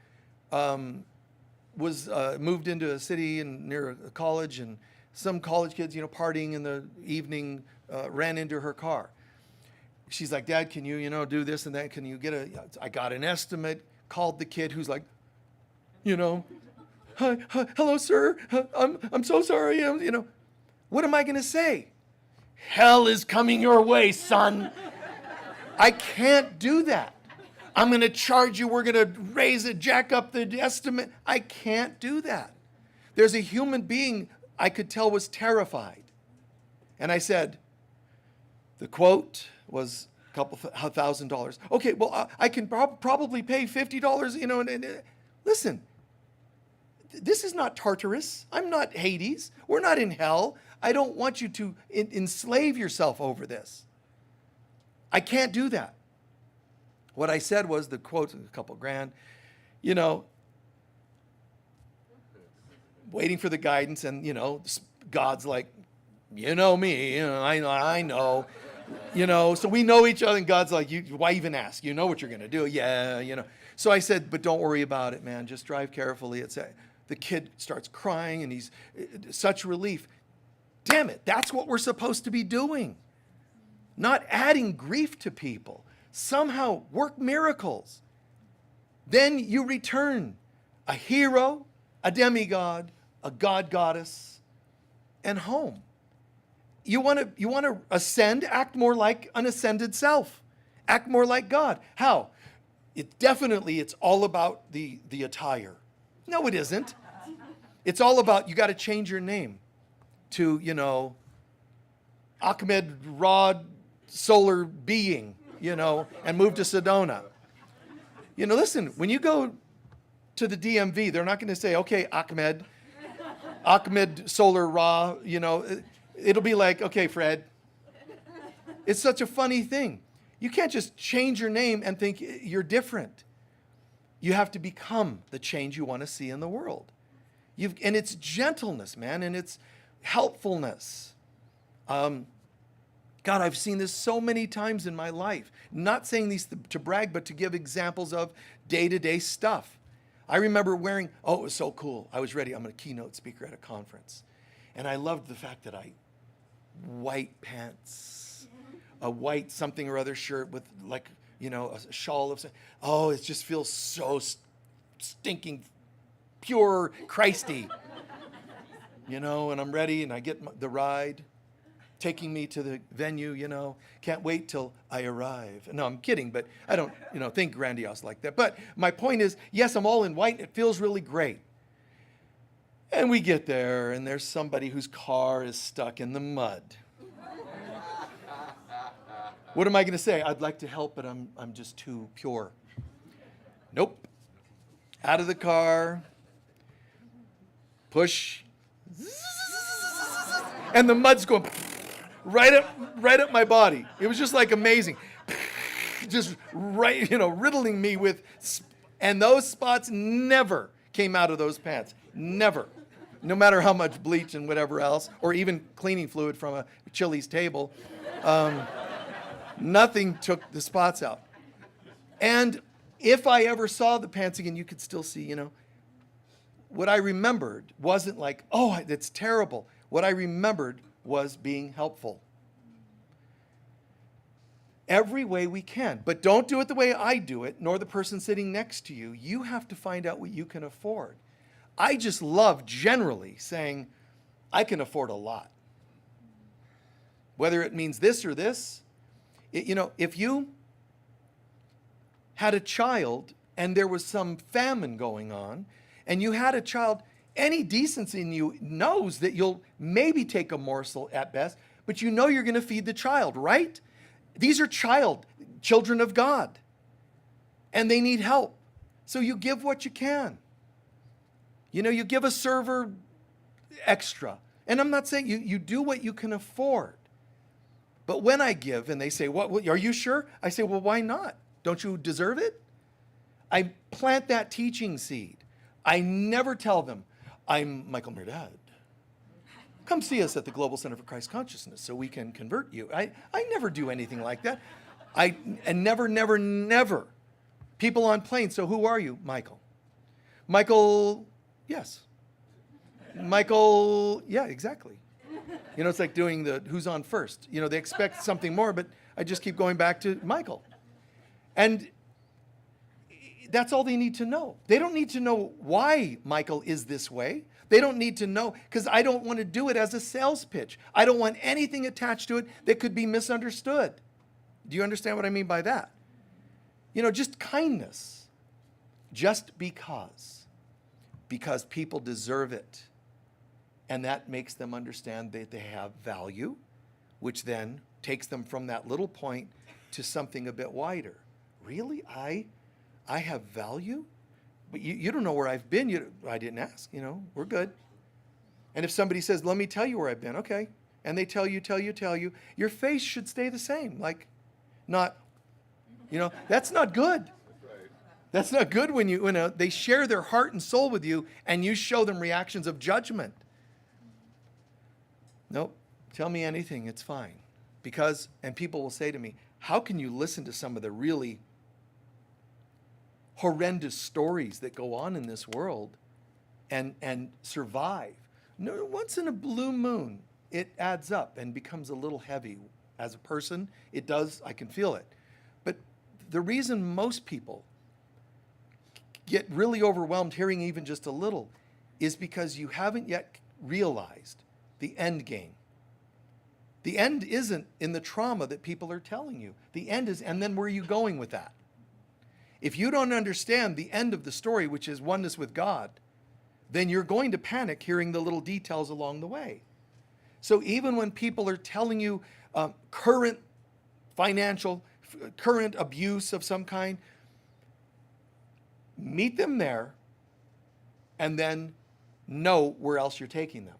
was moved into a city and near a college, and some college kids, partying in the evening, ran into her car. She's like, Dad, can you, do this and that? Can you I got an estimate, called the kid who's like, hi, hello, sir. I'm so sorry. What am I going to say? Hell is coming your way, son. I can't do that. I'm going to charge you. We're going to jack up the estimate. I can't do that. There's a human being I could tell was terrified. And I said, the quote was a couple $1,000. Okay, well, I can probably pay $50, listen, this is not Tartarus. I'm not Hades. We're not in hell. I don't want you to enslave yourself over this. I can't do that. What I said was, the quote, a couple grand, waiting for the guidance, and, God's like, me, I know, so we know each other, and God's like, why even ask? You know what you're going to do. Yeah, So I said, but don't worry about it, man. Just drive carefully. The kid starts crying, and he's such relief. Damn it, that's what we're supposed to be doing. Not adding grief to people. Somehow work miracles. Then you return a hero, a demigod, a god goddess, and home. You want to ascend, act more like an ascended self. Act more like God. How? It's all about the attire. No, it isn't. It's all about, you got to change your name to, Ahmed Rod Solar Being, and move to Sedona. Listen, when you go to the DMV, they're not going to say, okay, Ahmed Solar Ra, it'll be like, okay, Fred. It's such a funny thing. You can't just change your name and think you're different. You have to become the change you want to see in the world. And it's gentleness, man, and it's helpfulness. God, I've seen this so many times in my life. Not saying these to brag, but to give examples of day-to-day stuff. I remember it was so cool. I was ready. I'm a keynote speaker at a conference. And I loved the fact that white pants, a white something or other shirt with a shawl of, it just feels so stinking pure Christy. And I'm ready, and I get the ride, taking me to the venue, can't wait till I arrive. No, I'm kidding, but I don't, think grandiose like that. But my point is, yes, I'm all in white. It feels really great. And we get there, and there's somebody whose car is stuck in the mud. What am I going to say? I'd like to help, but I'm just too pure. Nope. Out of the car. Push. and the mud's going right up my body. It was just like amazing. Just right, riddling me with, and those spots never came out of those pants. Never. No matter how much bleach and whatever else, or even cleaning fluid from a Chili's table, nothing took the spots out. And if I ever saw the pants again, you could still see, what I remembered wasn't like, oh, that's terrible. What I remembered was being helpful. Every way we can. But don't do it the way I do it, nor the person sitting next to you. You have to find out what you can afford. I just love generally saying, I can afford a lot. Whether it means this or this. If you had a child and there was some famine going on, and you had a child, any decency in you knows that you'll maybe take a morsel at best, but you're going to feed the child, right? These are children of God, and they need help. So you give what you can. You give a server extra. And I'm not saying you do what you can afford. But when I give and they say, what, are you sure? I say, well, why not? Don't you deserve it? I plant that teaching seed. I never tell them, I'm Michael Mirdad. Come see us at the Global Center for Christ Consciousness so we can convert you. I never do anything like that. And never. People on planes, so who are you? Michael. Michael, yes. Michael, yeah, exactly. It's like doing the who's on first. They expect something more, but I just keep going back to Michael. And that's all they need to know. They don't need to know why Michael is this way. They don't need to know, because I don't want to do it as a sales pitch. I don't want anything attached to it that could be misunderstood. Do you understand what I mean by that? Just kindness. Just because people deserve it. And that makes them understand that they have value, which then takes them from that little point to something a bit wider. Really? I have value? But you don't know where I've been. I didn't ask, we're good. And if somebody says, let me tell you where I've been, okay. And they tell you, your face should stay the same. Like, not, that's not good. That's not good when they share their heart and soul with you and you show them reactions of judgment. Nope, tell me anything, it's fine. And people will say to me, how can you listen to some of the really horrendous stories that go on in this world and survive? No, once in a blue moon, it adds up and becomes a little heavy. As a person, it does, I can feel it. But the reason most people get really overwhelmed hearing even just a little is because you haven't yet realized the end game. The end isn't in the trauma that people are telling you. The end is, and then where are you going with that? If you don't understand the end of the story, which is oneness with God, then you're going to panic hearing the little details along the way. So even when people are telling you current abuse of some kind, meet them there and then know where else you're taking them.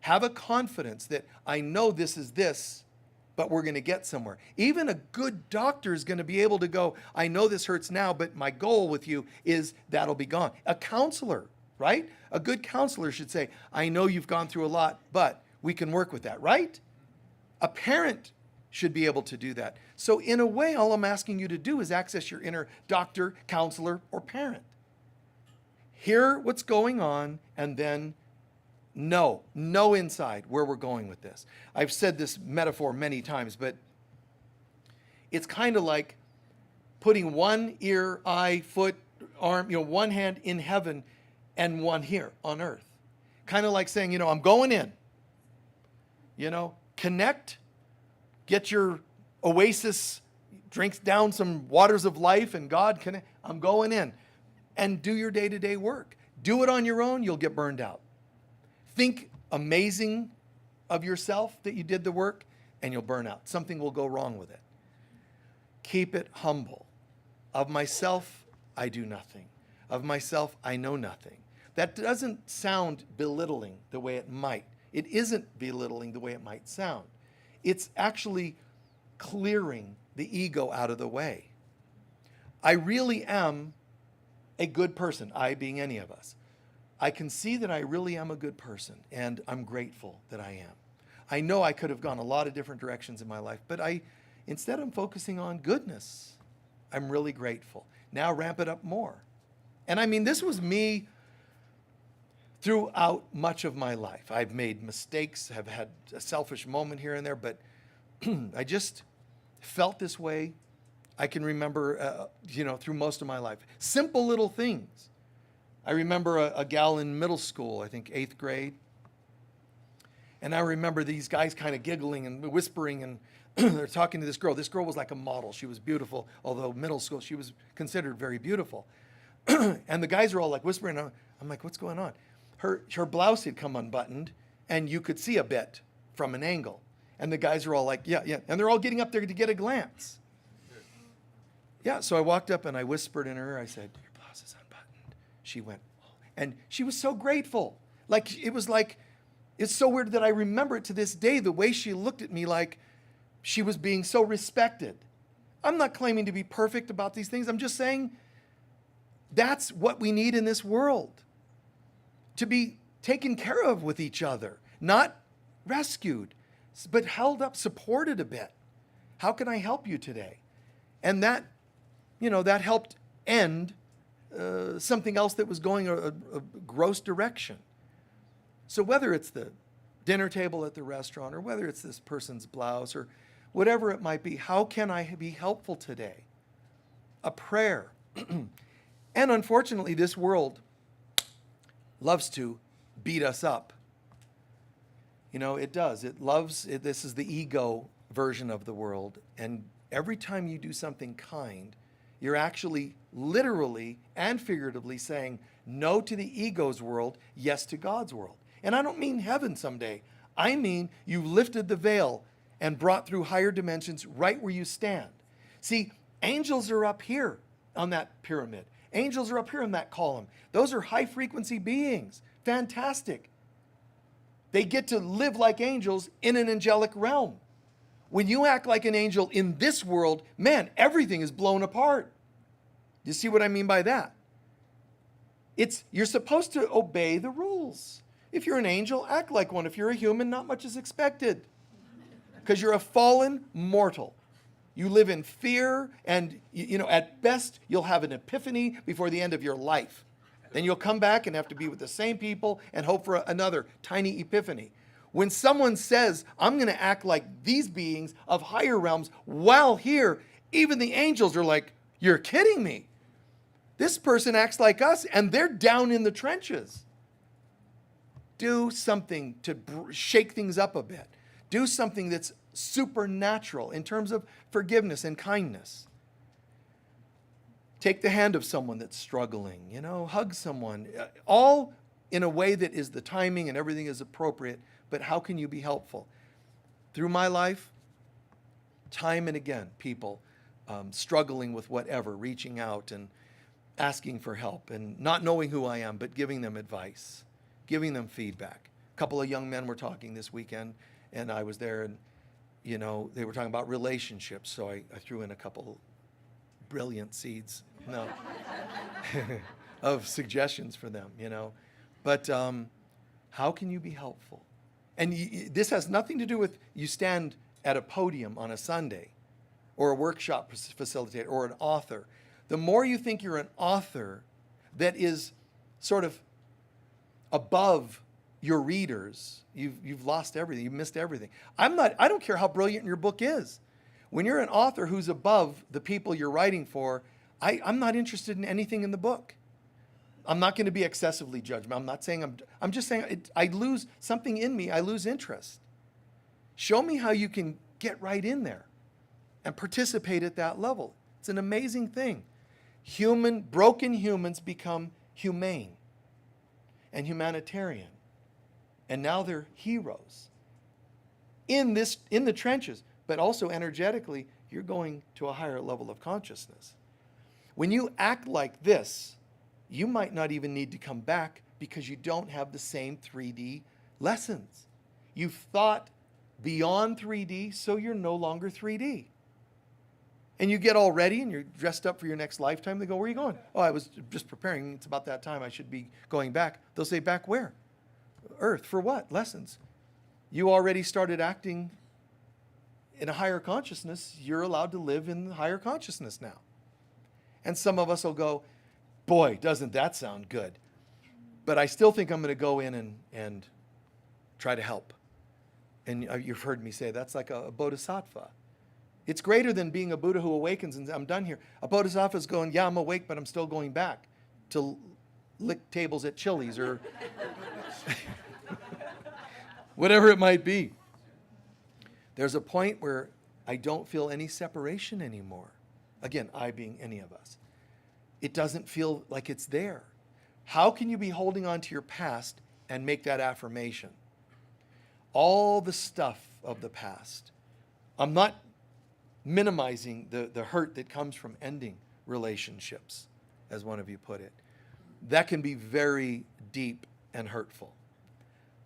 Have a confidence that I know this is this, but we're going to get somewhere. Even a good doctor is going to be able to go, I know this hurts now, but my goal with you is that'll be gone. A counselor, right? A good counselor should say, I know you've gone through a lot, but we can work with that, right? A parent should be able to do that. So in a way, all I'm asking you to do is access your inner doctor, counselor, or parent. Hear what's going on and then know inside where we're going with this. I've said this metaphor many times, but it's kind of like putting one ear, eye, foot, arm, one hand in heaven and one here on earth. Kind of like saying, I'm going in. Connect, get your oasis, drink down some waters of life and God connect. I'm going in. And do your day-to-day work. Do it on your own, you'll get burned out. Think amazing of yourself that you did the work, and you'll burn out. Something will go wrong with it. Keep it humble. Of myself, I do nothing. Of myself, I know nothing. That doesn't sound belittling the way it might. It isn't belittling the way it might sound. It's actually clearing the ego out of the way. I really am a good person, I being any of us. I can see that I really am a good person, and I'm grateful that I am. I know I could have gone a lot of different directions in my life, but instead I'm focusing on goodness. I'm really grateful. Now ramp it up more. And I mean, this was me throughout much of my life. I've made mistakes, have had a selfish moment here and there, but I just felt this way. I can remember, through most of my life. Simple little things. I remember a gal in middle school, I think 8th grade. And I remember these guys kind of giggling and whispering, and they're talking to this girl. This girl was like a model. She was beautiful, although middle school, she was considered very beautiful. And the guys are all like whispering. I'm like, what's going on? Her blouse had come unbuttoned, and you could see a bit from an angle. And the guys are all like, yeah, yeah. And they're all getting up there to get a glance. Yeah, so I walked up and I whispered in her. I said, your blouse is unbuttoned. She went, oh. And she was so grateful. It's so weird that I remember it to this day, the way she looked at me like she was being so respected. I'm not claiming to be perfect about these things. I'm just saying that's what we need in this world. To be taken care of with each other, not rescued, but held up, supported a bit. How can I help you today? And that helped end something else that was going a gross direction. So whether it's the dinner table at the restaurant, or whether it's this person's blouse, or whatever it might be, how can I be helpful today? A prayer. And unfortunately, this world loves to beat us up. It does. This is the ego version of the world. And every time you do something kind, you're actually literally and figuratively saying no to the ego's world, yes to God's world. And I don't mean heaven someday. I mean you lifted the veil and brought through higher dimensions right where you stand. See, angels are up here on that pyramid. Angels are up here in that column. Those are high frequency beings. Fantastic. They get to live like angels in an angelic realm. When you act like an angel in this world, man, everything is blown apart. You see what I mean by that? You're supposed to obey the rules. If you're an angel, act like one. If you're a human, not much is expected. Because you're a fallen mortal. You live in fear, and at best, you'll have an epiphany before the end of your life. Then you'll come back and have to be with the same people and hope for another tiny epiphany. When someone says, I'm going to act like these beings of higher realms while here, even the angels are like, you're kidding me. This person acts like us, and they're down in the trenches. Do something to shake things up a bit. Do something that's supernatural in terms of forgiveness and kindness. Take the hand of someone that's struggling, hug someone, all in a way that is the timing and everything is appropriate, but how can you be helpful? Through my life, time and again, people struggling with whatever, reaching out and asking for help and not knowing who I am, but giving them advice, giving them feedback. A couple of young men were talking this weekend, and I was there, and they were talking about relationships, so I threw in a couple brilliant seeds, of suggestions for them, But how can you be helpful? And this has nothing to do with you stand at a podium on a Sunday, or a workshop facilitator, or an author. The more you think you're an author that is sort of above your readers, you've lost everything. You've missed everything. I don't care how brilliant your book is. When you're an author who's above the people you're writing for, I'm not interested in anything in the book. I'm not going to be excessively judgmental. I'm not saying I'm just saying I lose something in me. I lose interest. Show me how you can get right in there and participate at that level. It's an amazing thing. Broken humans become humane and humanitarian. And now they're heroes in the trenches, but also energetically, you're going to a higher level of consciousness. When you act like this, you might not even need to come back because you don't have the same 3D lessons. You've thought beyond 3D, so you're no longer 3D. And you get all ready and you're dressed up for your next lifetime. They go, where are you going? Oh, I was just preparing. It's about that time. I should be going back. They'll say, back where? Earth. For what? Lessons. You already started acting in a higher consciousness. You're allowed to live in the higher consciousness now. And some of us will go, boy, doesn't that sound good. But I still think I'm going to go in and try to help. And you've heard me say that's like a bodhisattva. It's greater than being a Buddha who awakens and I'm done here. A bodhisattva is going, yeah, I'm awake, but I'm still going back to lick tables at Chili's or whatever it might be. There's a point where I don't feel any separation anymore. Again, I being any of us. It doesn't feel like it's there. How can you be holding on to your past and make that affirmation? All the stuff of the past. I'm not minimizing the hurt that comes from ending relationships, as one of you put it. That can be very deep and hurtful.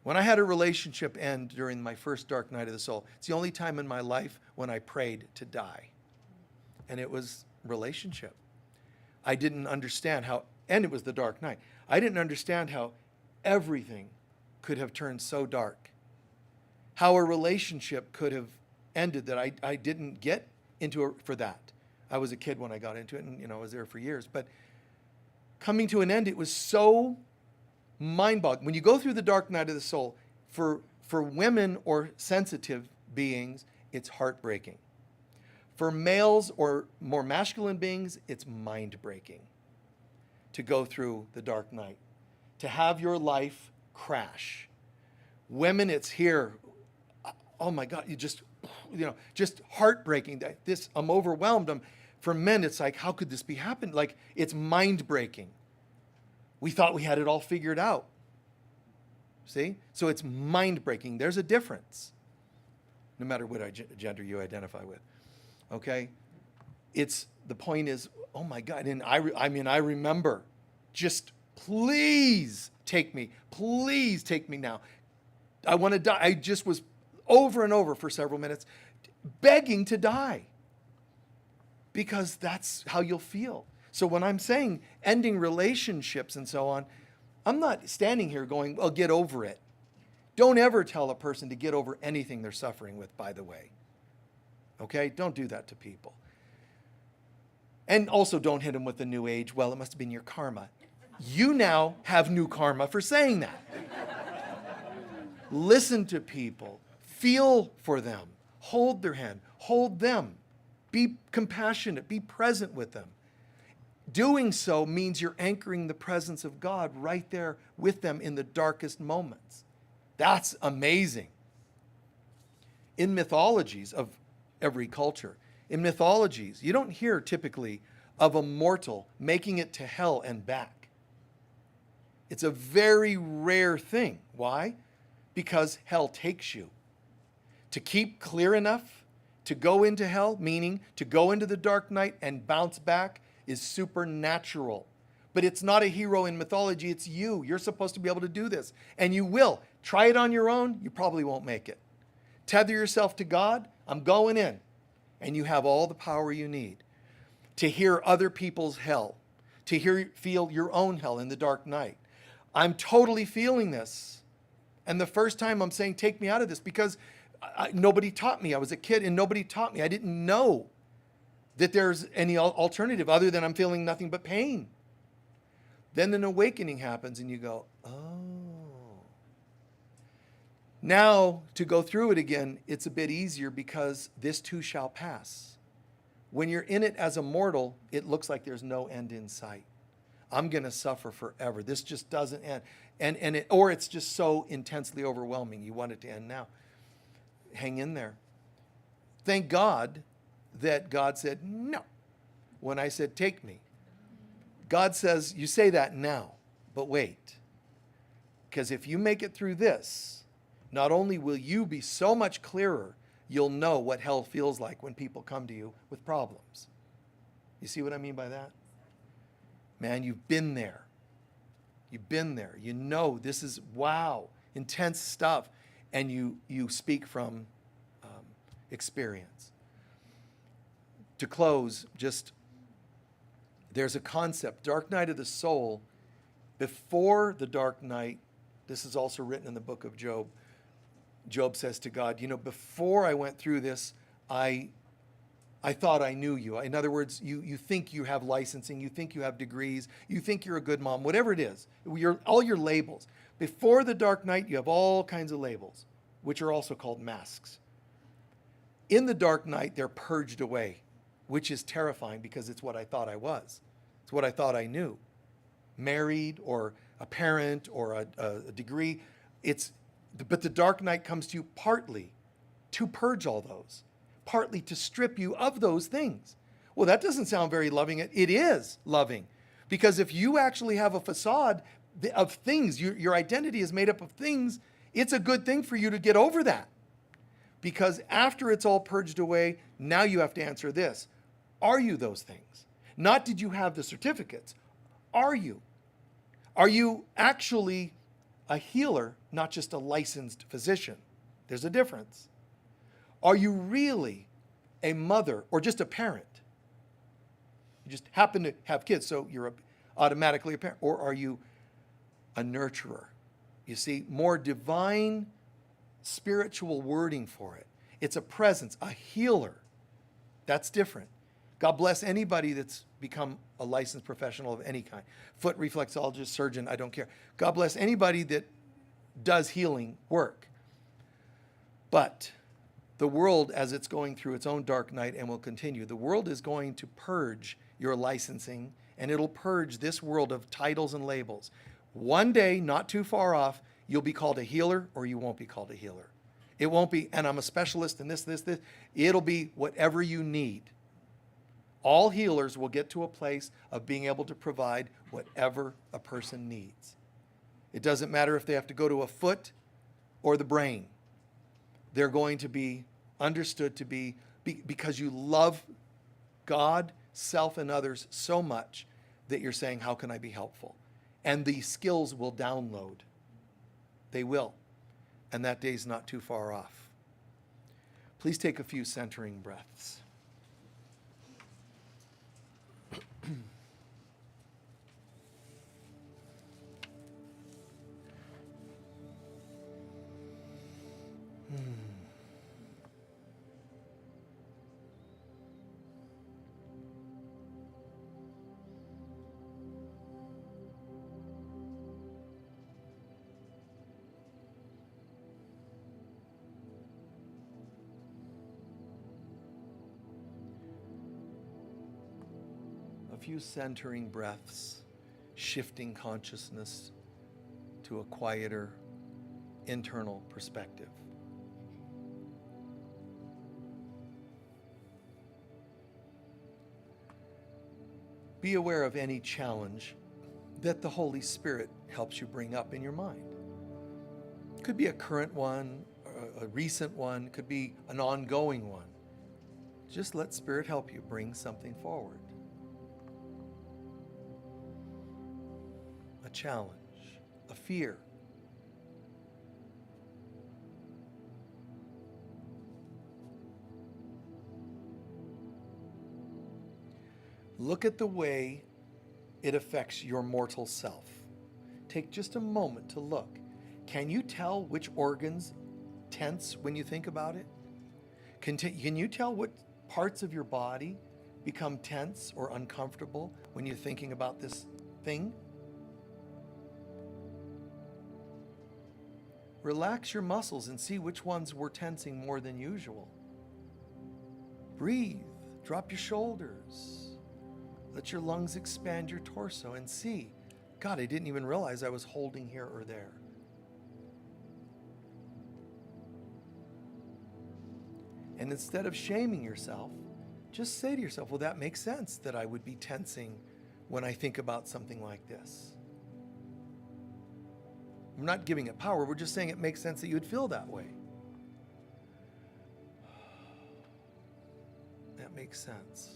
When I had a relationship end during my first dark night of the soul, it's the only time in my life when I prayed to die. And it was relationship. I didn't understand how, and it was the dark night. I didn't understand how everything could have turned so dark. How a relationship could have ended that I didn't get into it for that. I was a kid when I got into it and I was there for years. But coming to an end, it was so mind-boggling. When you go through the dark night of the soul, for women or sensitive beings, it's heartbreaking. For males or more masculine beings, it's mind-breaking to go through the dark night, to have your life crash. Women, it's here. Oh my God, just heartbreaking. I'm overwhelmed. For men, it's like, how could this be happening? Like, it's mind-breaking. We thought we had it all figured out. See? So it's mind-breaking. There's a difference, no matter what gender you identify with. Okay? The point is, oh my God. And I remember, just please take me. Please take me now. I want to die. I just was over and over for several minutes begging to die because that's how you'll feel. So when I'm saying ending relationships and so on, I'm not standing here going, well, get over it. Don't ever tell a person to get over anything they're suffering with, by the way. Okay? Don't do that to people. And also don't hit them with the new age, well, it must have been your karma. You now have new karma for saying that. Listen to people. Feel for them. Hold their hand. Hold them. Be compassionate. Be present with them. Doing so means you're anchoring the presence of God right there with them in the darkest moments. That's amazing. In mythologies of every culture, in mythologies, you don't hear typically of a mortal making it to hell and back. It's a very rare thing. Why? Because hell takes you. To keep clear enough to go into hell, meaning to go into the dark night and bounce back, is supernatural. But it's not a hero in mythology, it's you. You're supposed to be able to do this. And you will. Try it on your own, you probably won't make it. Tether yourself to God, I'm going in. And you have all the power you need to hear other people's hell, to feel your own hell in the dark night. I'm totally feeling this. And the first time I'm saying, take me out of this, because nobody taught me. I was a kid and nobody taught me. I didn't know that there's any alternative other than I'm feeling nothing but pain. Then an awakening happens and you go, oh. Now, to go through it again, it's a bit easier because this too shall pass. When you're in it as a mortal, it looks like there's no end in sight. I'm going to suffer forever. This just doesn't end. Or it's just so intensely overwhelming. You want it to end now. Hang in there. Thank God that God said no when I said take me. God says, you say that now, but wait. Because if you make it through this, not only will you be so much clearer, you'll know what hell feels like when people come to you with problems. You see what I mean by that? Man, you've been there. You've been there. You know this is, wow, intense stuff. and you speak from experience. To close, just there's a concept, dark night of the soul. Before the dark night, this is also written in the book of Job. Job says to God, before I went through this, I thought I knew you. In other words, you think you have licensing, you think you have degrees, you think you're a good mom, whatever it is, all your labels. Before the dark night, you have all kinds of labels, which are also called masks. In the dark night, they're purged away, which is terrifying because it's what I thought I was. It's what I thought I knew. Married or a parent or a degree. But the dark night comes to you partly to purge all those, partly to strip you of those things. Well, that doesn't sound very loving. It is loving, because if you actually have a facade of things, your identity is made up of things, it's a good thing for you to get over that. Because after it's all purged away, now you have to answer this. Are you those things? Not did you have the certificates. Are you? Are you actually a healer, not just a licensed physician? There's a difference. Are you really a mother or just a parent? You just happen to have kids, so you're automatically a parent. Or are you a nurturer? You see, more divine spiritual wording for it. It's a presence, a healer. That's different. God bless anybody that's become a licensed professional of any kind. Foot reflexologist, surgeon, I don't care. God bless anybody that does healing work. But the world, as it's going through its own dark night and will continue, the world is going to purge your licensing, and it'll purge this world of titles and labels. One day, not too far off, you'll be called a healer or you won't be called a healer. It won't be, and I'm a specialist in this. It'll be whatever you need. All healers will get to a place of being able to provide whatever a person needs. It doesn't matter if they have to go to a foot or the brain. They're going to be understood to be because you love God, self, and others so much that you're saying, how can I be helpful? And the skills will download. They will. And that day's not too far off. Please take a few centering breaths. A few centering breaths, shifting consciousness to a quieter internal perspective. Be aware of any challenge that the Holy Spirit helps you bring up in your mind. It could be a current one, a recent one, could be an ongoing one. Just let Spirit help you bring something forward. A challenge, a fear. Look at the way it affects your mortal self. Take just a moment to look. Can you tell which organs tense when you think about it? Can you tell what parts of your body become tense or uncomfortable when you're thinking about this thing? Relax your muscles and see which ones were tensing more than usual. Breathe. Drop your shoulders. Let your lungs expand your torso and see, God, I didn't even realize I was holding here or there. And instead of shaming yourself, just say to yourself, well, that makes sense that I would be tensing when I think about something like this. I'm not giving it power. We're just saying it makes sense that you would feel that way. That makes sense.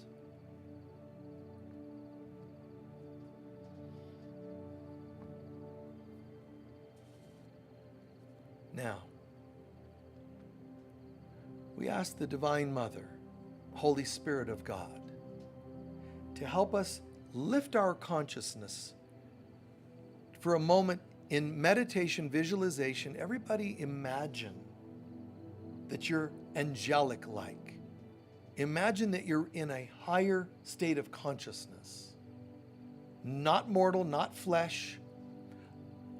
Now, ask the Divine Mother, Holy Spirit of God, to help us lift our consciousness for a moment in meditation, visualization. Everybody imagine that you're angelic-like. Imagine that you're in a higher state of consciousness. Not mortal, not flesh.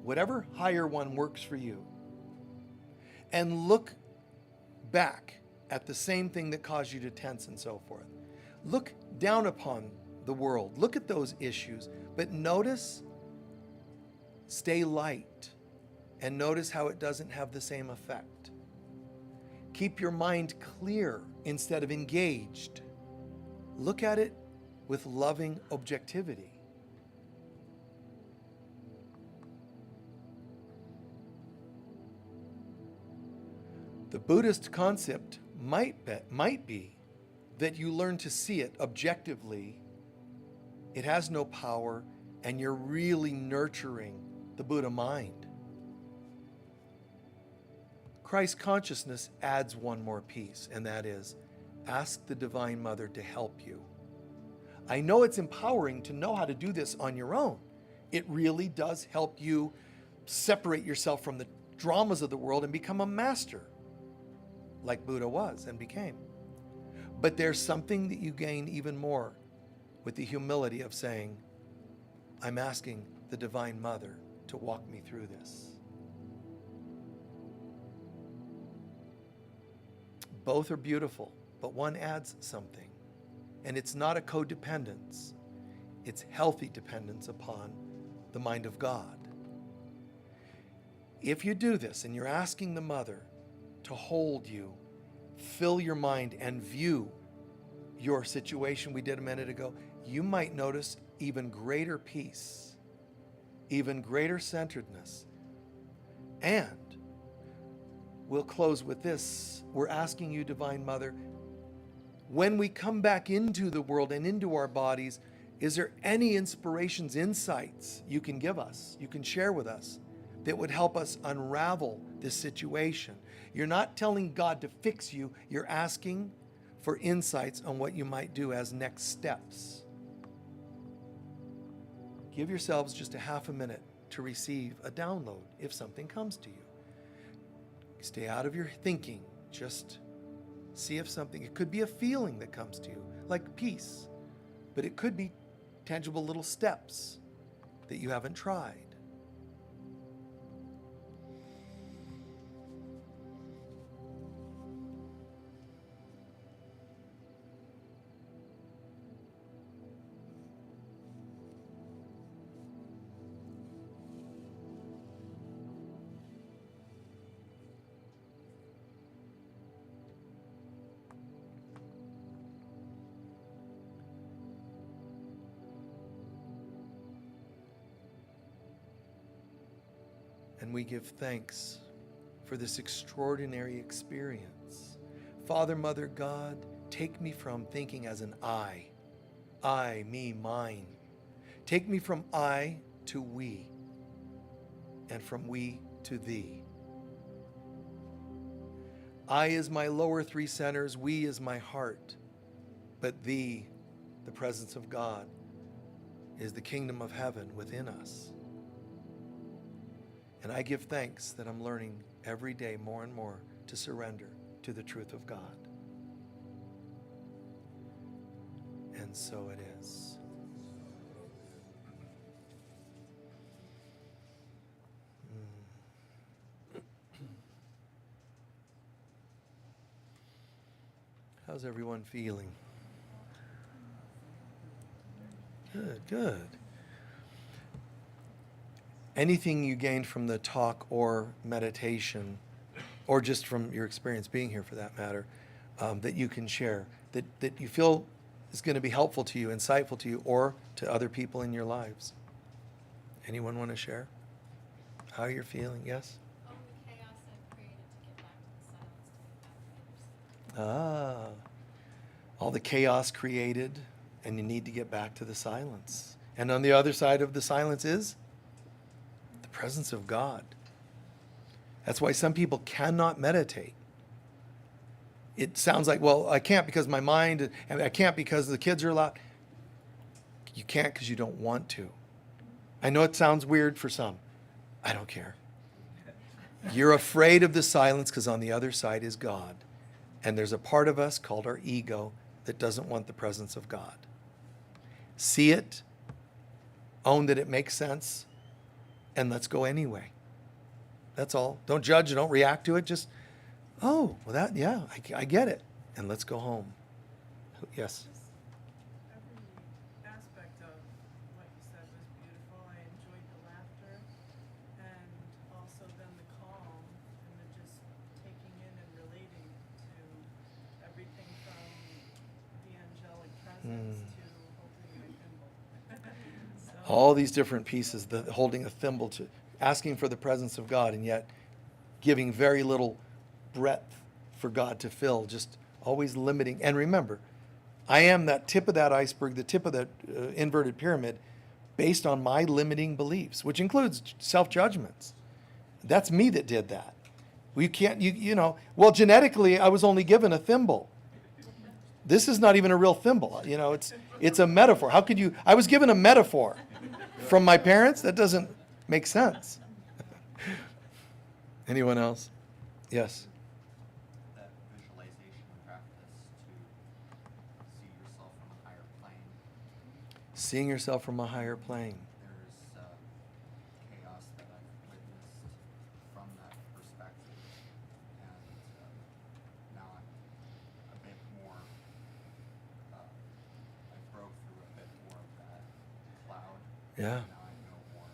Whatever higher one works for you. And look back at the same thing that caused you to tense and so forth. Look down upon the world. Look at those issues. But notice, stay light. And notice how it doesn't have the same effect. Keep your mind clear instead of engaged. Look at it with loving objectivity. The Buddhist concept might be that you learn to see it objectively. It has no power, and you're really nurturing the Buddha mind. Christ consciousness adds one more piece, and that is, ask the Divine Mother to help you. I know it's empowering to know how to do this on your own. It really does help you separate yourself from the dramas of the world and become a master, like Buddha was and became. But there's something that you gain even more with the humility of saying, I'm asking the Divine Mother to walk me through this. Both are beautiful, but one adds something. And it's not a codependence. It's healthy dependence upon the mind of God. If you do this and you're asking the Mother to hold you, fill your mind, and view your situation we did a minute ago, you might notice even greater peace, even greater centeredness. And we'll close with this. We're asking you, Divine Mother, when we come back into the world and into our bodies, is there any inspirations, insights you can give us, you can share with us, that would help us unravel this situation? You're not telling God to fix you. You're asking for insights on what you might do as next steps. Give yourselves just a half a minute to receive a download if something comes to you. Stay out of your thinking. Just see if something, it could be a feeling that comes to you, like peace, but it could be tangible little steps that you haven't tried. And we give thanks for this extraordinary experience. Father, Mother, God, take me from thinking as an I, me, mine. Take me from I to we, and from we to thee. I is my lower three centers, we is my heart, but thee, the presence of God, is the kingdom of heaven within us. And I give thanks that I'm learning every day more and more to surrender to the truth of God. And so it is. How's everyone feeling? Good, good. Anything you gained from the talk or meditation, or just from your experience being here for that matter, that you can share, that you feel is going to be helpful to you, insightful to you, or to other people in your lives? Anyone want to share how you're feeling? Yes? All the chaos I've created to get back to the silence, to get back to the other side. All the chaos created, and you need to get back to the silence. And on the other side of the silence is the presence of God. That's why some people cannot meditate. it sounds like, well, I can't because my mind, and I can't because the kids are loud. You can't because you don't want to. I know it sounds weird for some. I don't care. You're afraid of the silence because on the other side is God. And there's a part of us called our ego that doesn't want the presence of God. See it, own that it makes sense, and let's go anyway. That's all. Don't judge, don't react to it. Just, oh, well, that, yeah, I get it. And let's go home. Yes. Every aspect of what you said was beautiful. I enjoyed the laughter and also then the calm and the just taking in and relating to everything from the angelic presence to holding a thimble. So, All these different pieces, the holding a thimble to asking for the presence of God and yet giving very little breadth for God to fill, just always limiting. And remember, I am that tip of that iceberg, the tip of that inverted pyramid, based on my limiting beliefs, which includes self-judgments. That's me that did that. We can't, you know, well, genetically, I was only given a thimble. This is not even a real thimble. You know, it's a metaphor. How could you, I was given a metaphor from my parents? That doesn't make sense. Anyone else? Yes. That visualization practice to see yourself from a higher plane. Seeing yourself from a higher plane. There's chaos that I've witnessed from that perspective, and now I'm a bit more. I broke through a bit more of that cloud. Yeah. Now I know more.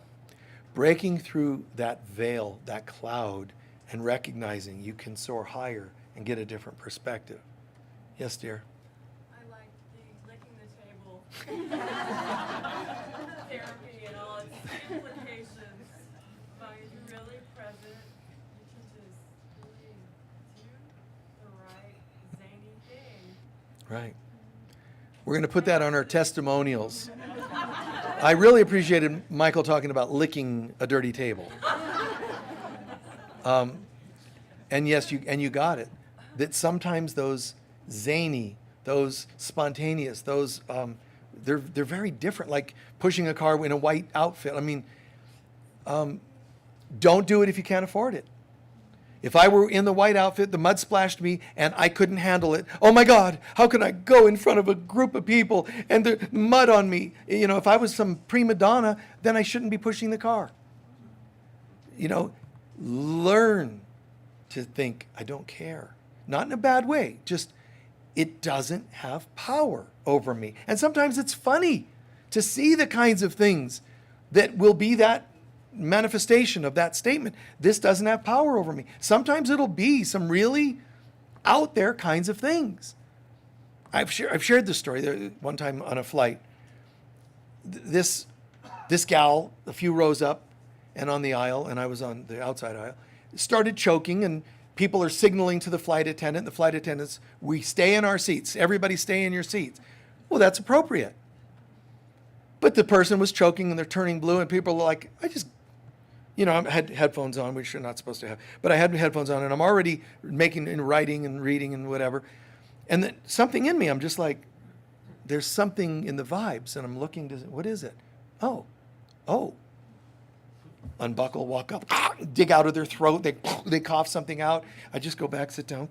Breaking through that veil, that cloud, and recognizing you can soar higher and get a different perspective. Yes, dear. I like the licking the table therapy and all its implications. By really present, you can just really do the right zany thing. Right. We're going to put that on our testimonials. I really appreciated Michael talking about licking a dirty table. And yes, you got it. That sometimes those zany, those spontaneous, those they're very different. Like pushing a car in a white outfit. I mean, don't do it if you can't afford it. If I were in the white outfit, the mud splashed me, and I couldn't handle it. Oh my God, how can I go in front of a group of people and the mud on me? You know, if I was some prima donna, then I shouldn't be pushing the car. You know, learn to think, I don't care. Not in a bad way, just it doesn't have power over me. And sometimes it's funny to see the kinds of things that will be that manifestation of that statement. This doesn't have power over me. Sometimes it'll be some really out there kinds of things. I've shared this story there one time on a flight. This gal, a few rows up and on the aisle, and I was on the outside aisle, started choking, and people are signaling to the flight attendant. The flight attendants, we stay in our seats. Everybody stay in your seats. Well, that's appropriate. But the person was choking and they're turning blue, and people are like, I had headphones on, which you're not supposed to have, but I had headphones on, and I'm already making and writing and reading and whatever. And then something in me, I'm just like, there's something in the vibes, and I'm looking to, what is it? Oh. Unbuckle, walk up, dig out of their throat, they cough something out. I just go back, sit down.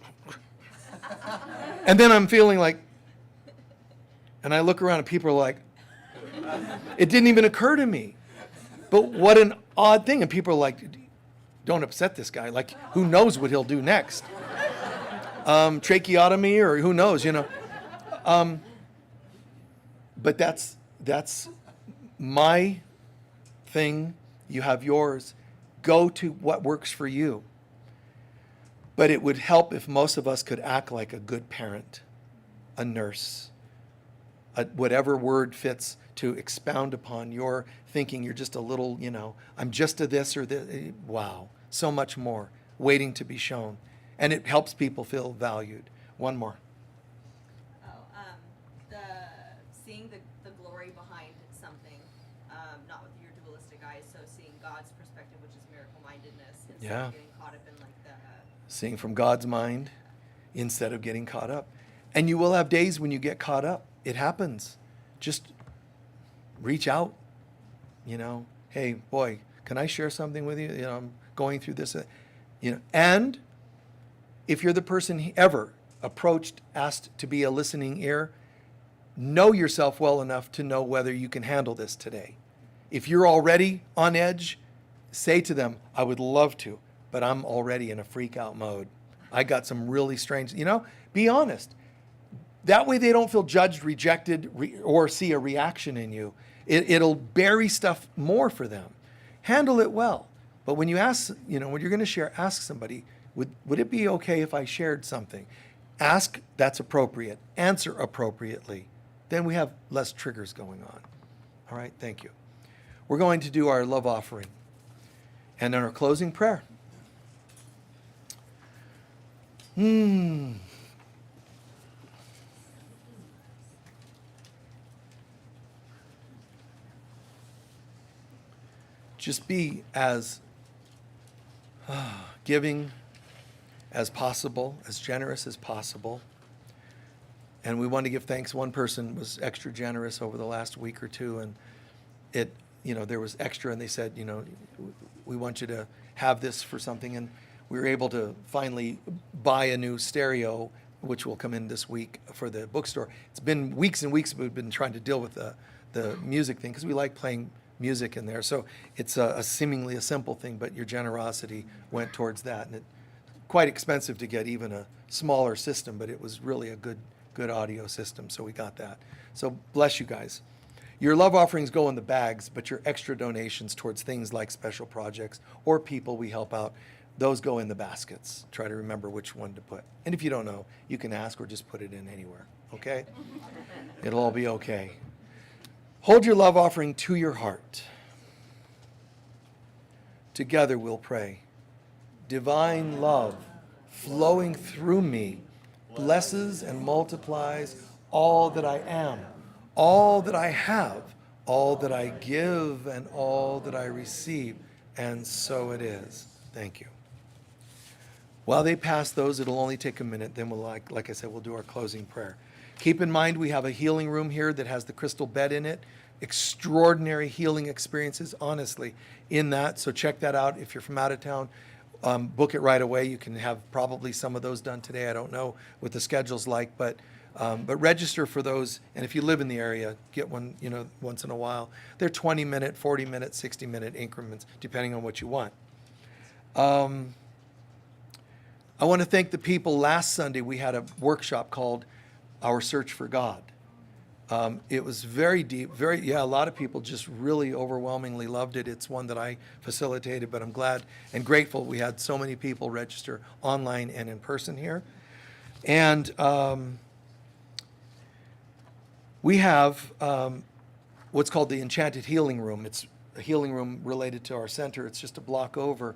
And then I'm feeling like, and I look around and people are like, it didn't even occur to me. But what an odd thing. And people are like, don't upset this guy. Like, who knows what he'll do next? Tracheotomy or who knows, you know. But that's my thing. You have yours. Go to what works for you. But it would help if most of us could act like a good parent, a nurse, whatever word fits to expound upon your thinking. You're just a little, I'm just a this or this. Wow, so much more waiting to be shown. And it helps people feel valued. One more. Seeing the glory behind something, not with your dualistic eyes, so seeing God's perspective, which is miracle mindedness, instead Yeah. of getting caught up in like the Seeing from God's mind. instead of getting caught up. And you will have days when you get caught up. It happens. Just reach out, hey, boy, can I share something with you? I'm going through this, and if you're the person ever approached, asked to be a listening ear, know yourself well enough to know whether you can handle this today. If you're already on edge, say to them, I would love to, but I'm already in a freak out mode. I got some really strange, be honest. That way they don't feel judged, rejected, or see a reaction in you. It'll bury stuff more for them. Handle it well. But when you ask, when you're going to share, ask somebody, would it be okay if I shared something? Ask, that's appropriate. Answer appropriately. Then we have less triggers going on. All right, thank you. We're going to do our love offering and then our closing prayer. Just be as giving as possible, as generous as possible. And we want to give thanks. One person was extra generous over the last week or two, and there was extra, and they said, we want you to have this for something. And we were able to finally buy a new stereo, which will come in this week for the bookstore. It's been weeks and weeks we've been trying to deal with the music thing, because we like playing music in there. So it's a seemingly a simple thing, but your generosity went towards that. And it's quite expensive to get even a smaller system, but it was really a good audio system, so we got that. So bless you guys. Your love offerings go in the bags, but your extra donations towards things like special projects or people we help out, those go in the baskets. Try to remember which one to put. And if you don't know, you can ask or just put it in anywhere, okay? It'll all be okay. Hold your love offering to your heart. Together we'll pray. Divine love flowing through me blesses and multiplies all that I am, all that I have, all that I give, and all that I receive. And so it is. Thank you. While they pass those, it'll only take a minute. Then we'll, like I said, we'll do our closing prayer. Keep in mind, we have a healing room here that has the crystal bed in it. Extraordinary healing experiences, honestly, in that. So check that out. If you're from out of town, book it right away. You can have probably some of those done today. I don't know what the schedule's like, but register for those. And if you live in the area, get one, once in a while. They're 20-minute, 40-minute, 60-minute increments, depending on what you want. I want to thank the people. Last Sunday, we had a workshop called Our Search for God. It was very deep, a lot of people just really overwhelmingly loved it. It's one that I facilitated, but I'm glad and grateful we had so many people register online and in person here. And we have what's called the Enchanted Healing Room. It's a healing room related to our center. It's just a block over.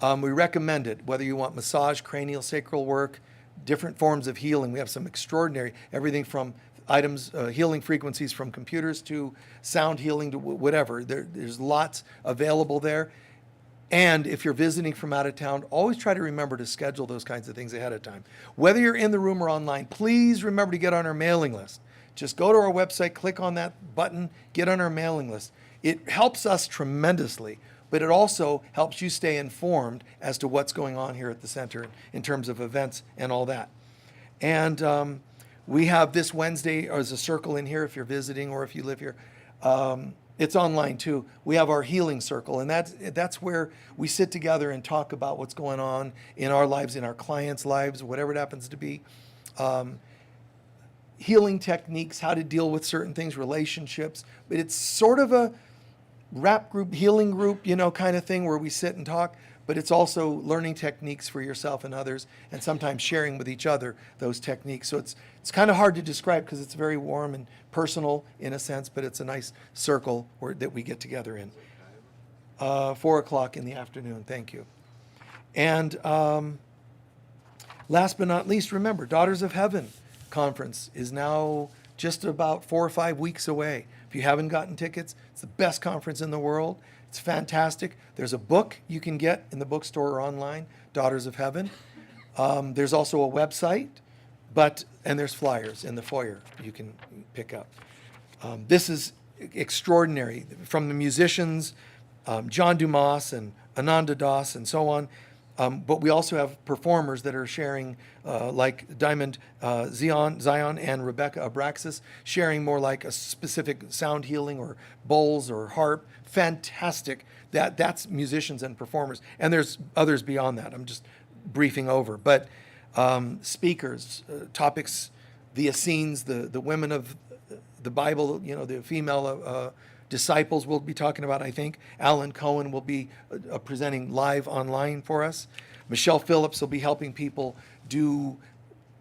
We recommend it, whether you want massage, cranial, sacral work, different forms of healing. We have some extraordinary, everything from items, healing frequencies from computers to sound healing to whatever. There's lots available there. And if you're visiting from out of town, always try to remember to schedule those kinds of things ahead of time. Whether you're in the room or online, please remember to get on our mailing list. Just go to our website, click on that button, get on our mailing list. It helps us tremendously, but it also helps you stay informed as to what's going on here at the center in terms of events and all that. And we have this Wednesday as a circle in here if you're visiting or if you live here. It's online too. We have our healing circle, and that's where we sit together and talk about what's going on in our lives, in our clients' lives, whatever it happens to be. Healing techniques, how to deal with certain things, relationships. But it's sort of a rap group, healing group, kind of thing where we sit and talk. But it's also learning techniques for yourself and others, and sometimes sharing with each other those techniques. So it's kind of hard to describe because it's very warm and personal in a sense, but it's a nice circle that we get together in. 4:00 in the afternoon. Thank you. And last but not least, remember, Daughters of Heaven conference is now just about 4 or 5 weeks away. If you haven't gotten tickets, it's the best conference in the world. It's fantastic. There's a book you can get in the bookstore or online, Daughters of Heaven. There's also a website, and there's flyers in the foyer you can pick up. This is extraordinary. From the musicians, John Dumas and Ananda Das and so on. But we also have performers that are sharing, like Diamond Zion and Rebecca Abraxas, sharing more like a specific sound healing or bowls or harp. Fantastic. That's musicians and performers. And there's others beyond that. I'm just briefing over. But speakers, topics, the Essenes, the women of the Bible, the female disciples we'll be talking about, I think. Alan Cohen will be presenting live online for us. Michelle Phillips will be helping people do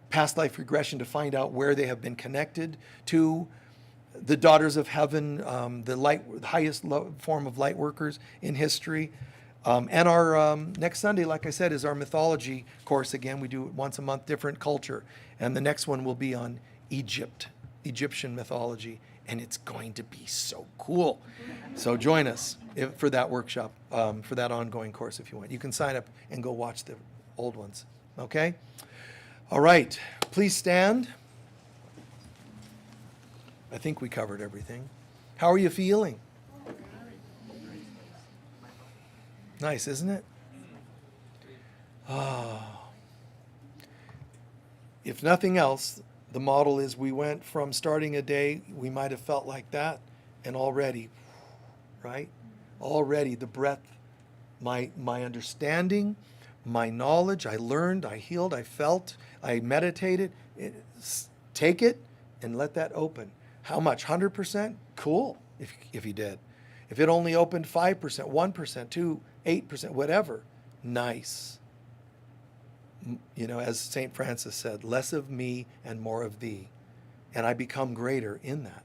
past life regression to find out where they have been connected to. The Daughters of Heaven, the highest form of light workers in history. And our next Sunday, like I said, is our mythology course again. We do it once a month, different culture. And the next one will be on Egyptian mythology. And it's going to be so cool. So join us for that workshop, for that ongoing course if you want. You can sign up and go watch the old ones. Okay? All right. Please stand. I think we covered everything. How are you feeling? Nice, isn't it? If nothing else, the model is we went from starting a day, we might have felt like that, and already, right? Already the breath, my understanding, my knowledge, I learned, I healed, I felt, I meditated. Take it and let that open. How much? 100%? Cool, if you did. If it only opened 5%, 1%, 2%, 8%, whatever, nice. As St. Francis said, less of me and more of thee. And I become greater in that.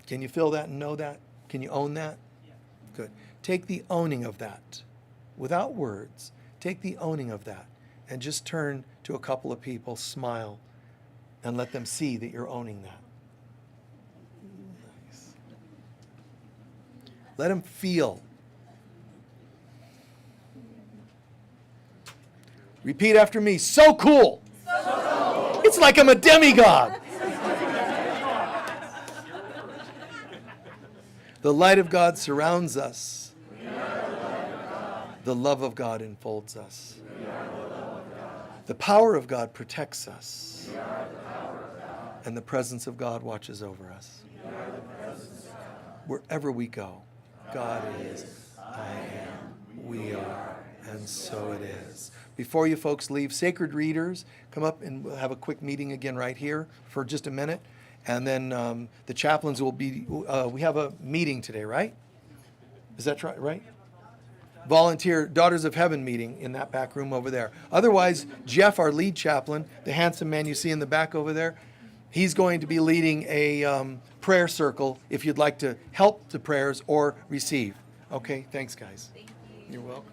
Can you feel that and know that? Can you own that? Yeah. Good. Take the owning of that. Without words, take the owning of that and just turn to a couple of people, smile, and let them see that you're owning that. Nice. Let them feel. Repeat after me. So cool. So cool. It's like I'm a demigod. The light of God surrounds us. The love of God enfolds us. The power of God protects us. And the presence of God watches over us. Wherever we go, God is, I am, we are, and so it is. Before you folks leave, sacred readers, come up and we'll have a quick meeting again right here for just a minute. And then the chaplains will be, we have a meeting today, right? Is that right? Volunteer Daughters of Heaven meeting in that back room over there. Otherwise, Jeff, our lead chaplain, the handsome man you see in the back over there, he's going to be leading a prayer circle if you'd like to help the prayers or receive. Okay, thanks guys. Thank you. You're welcome.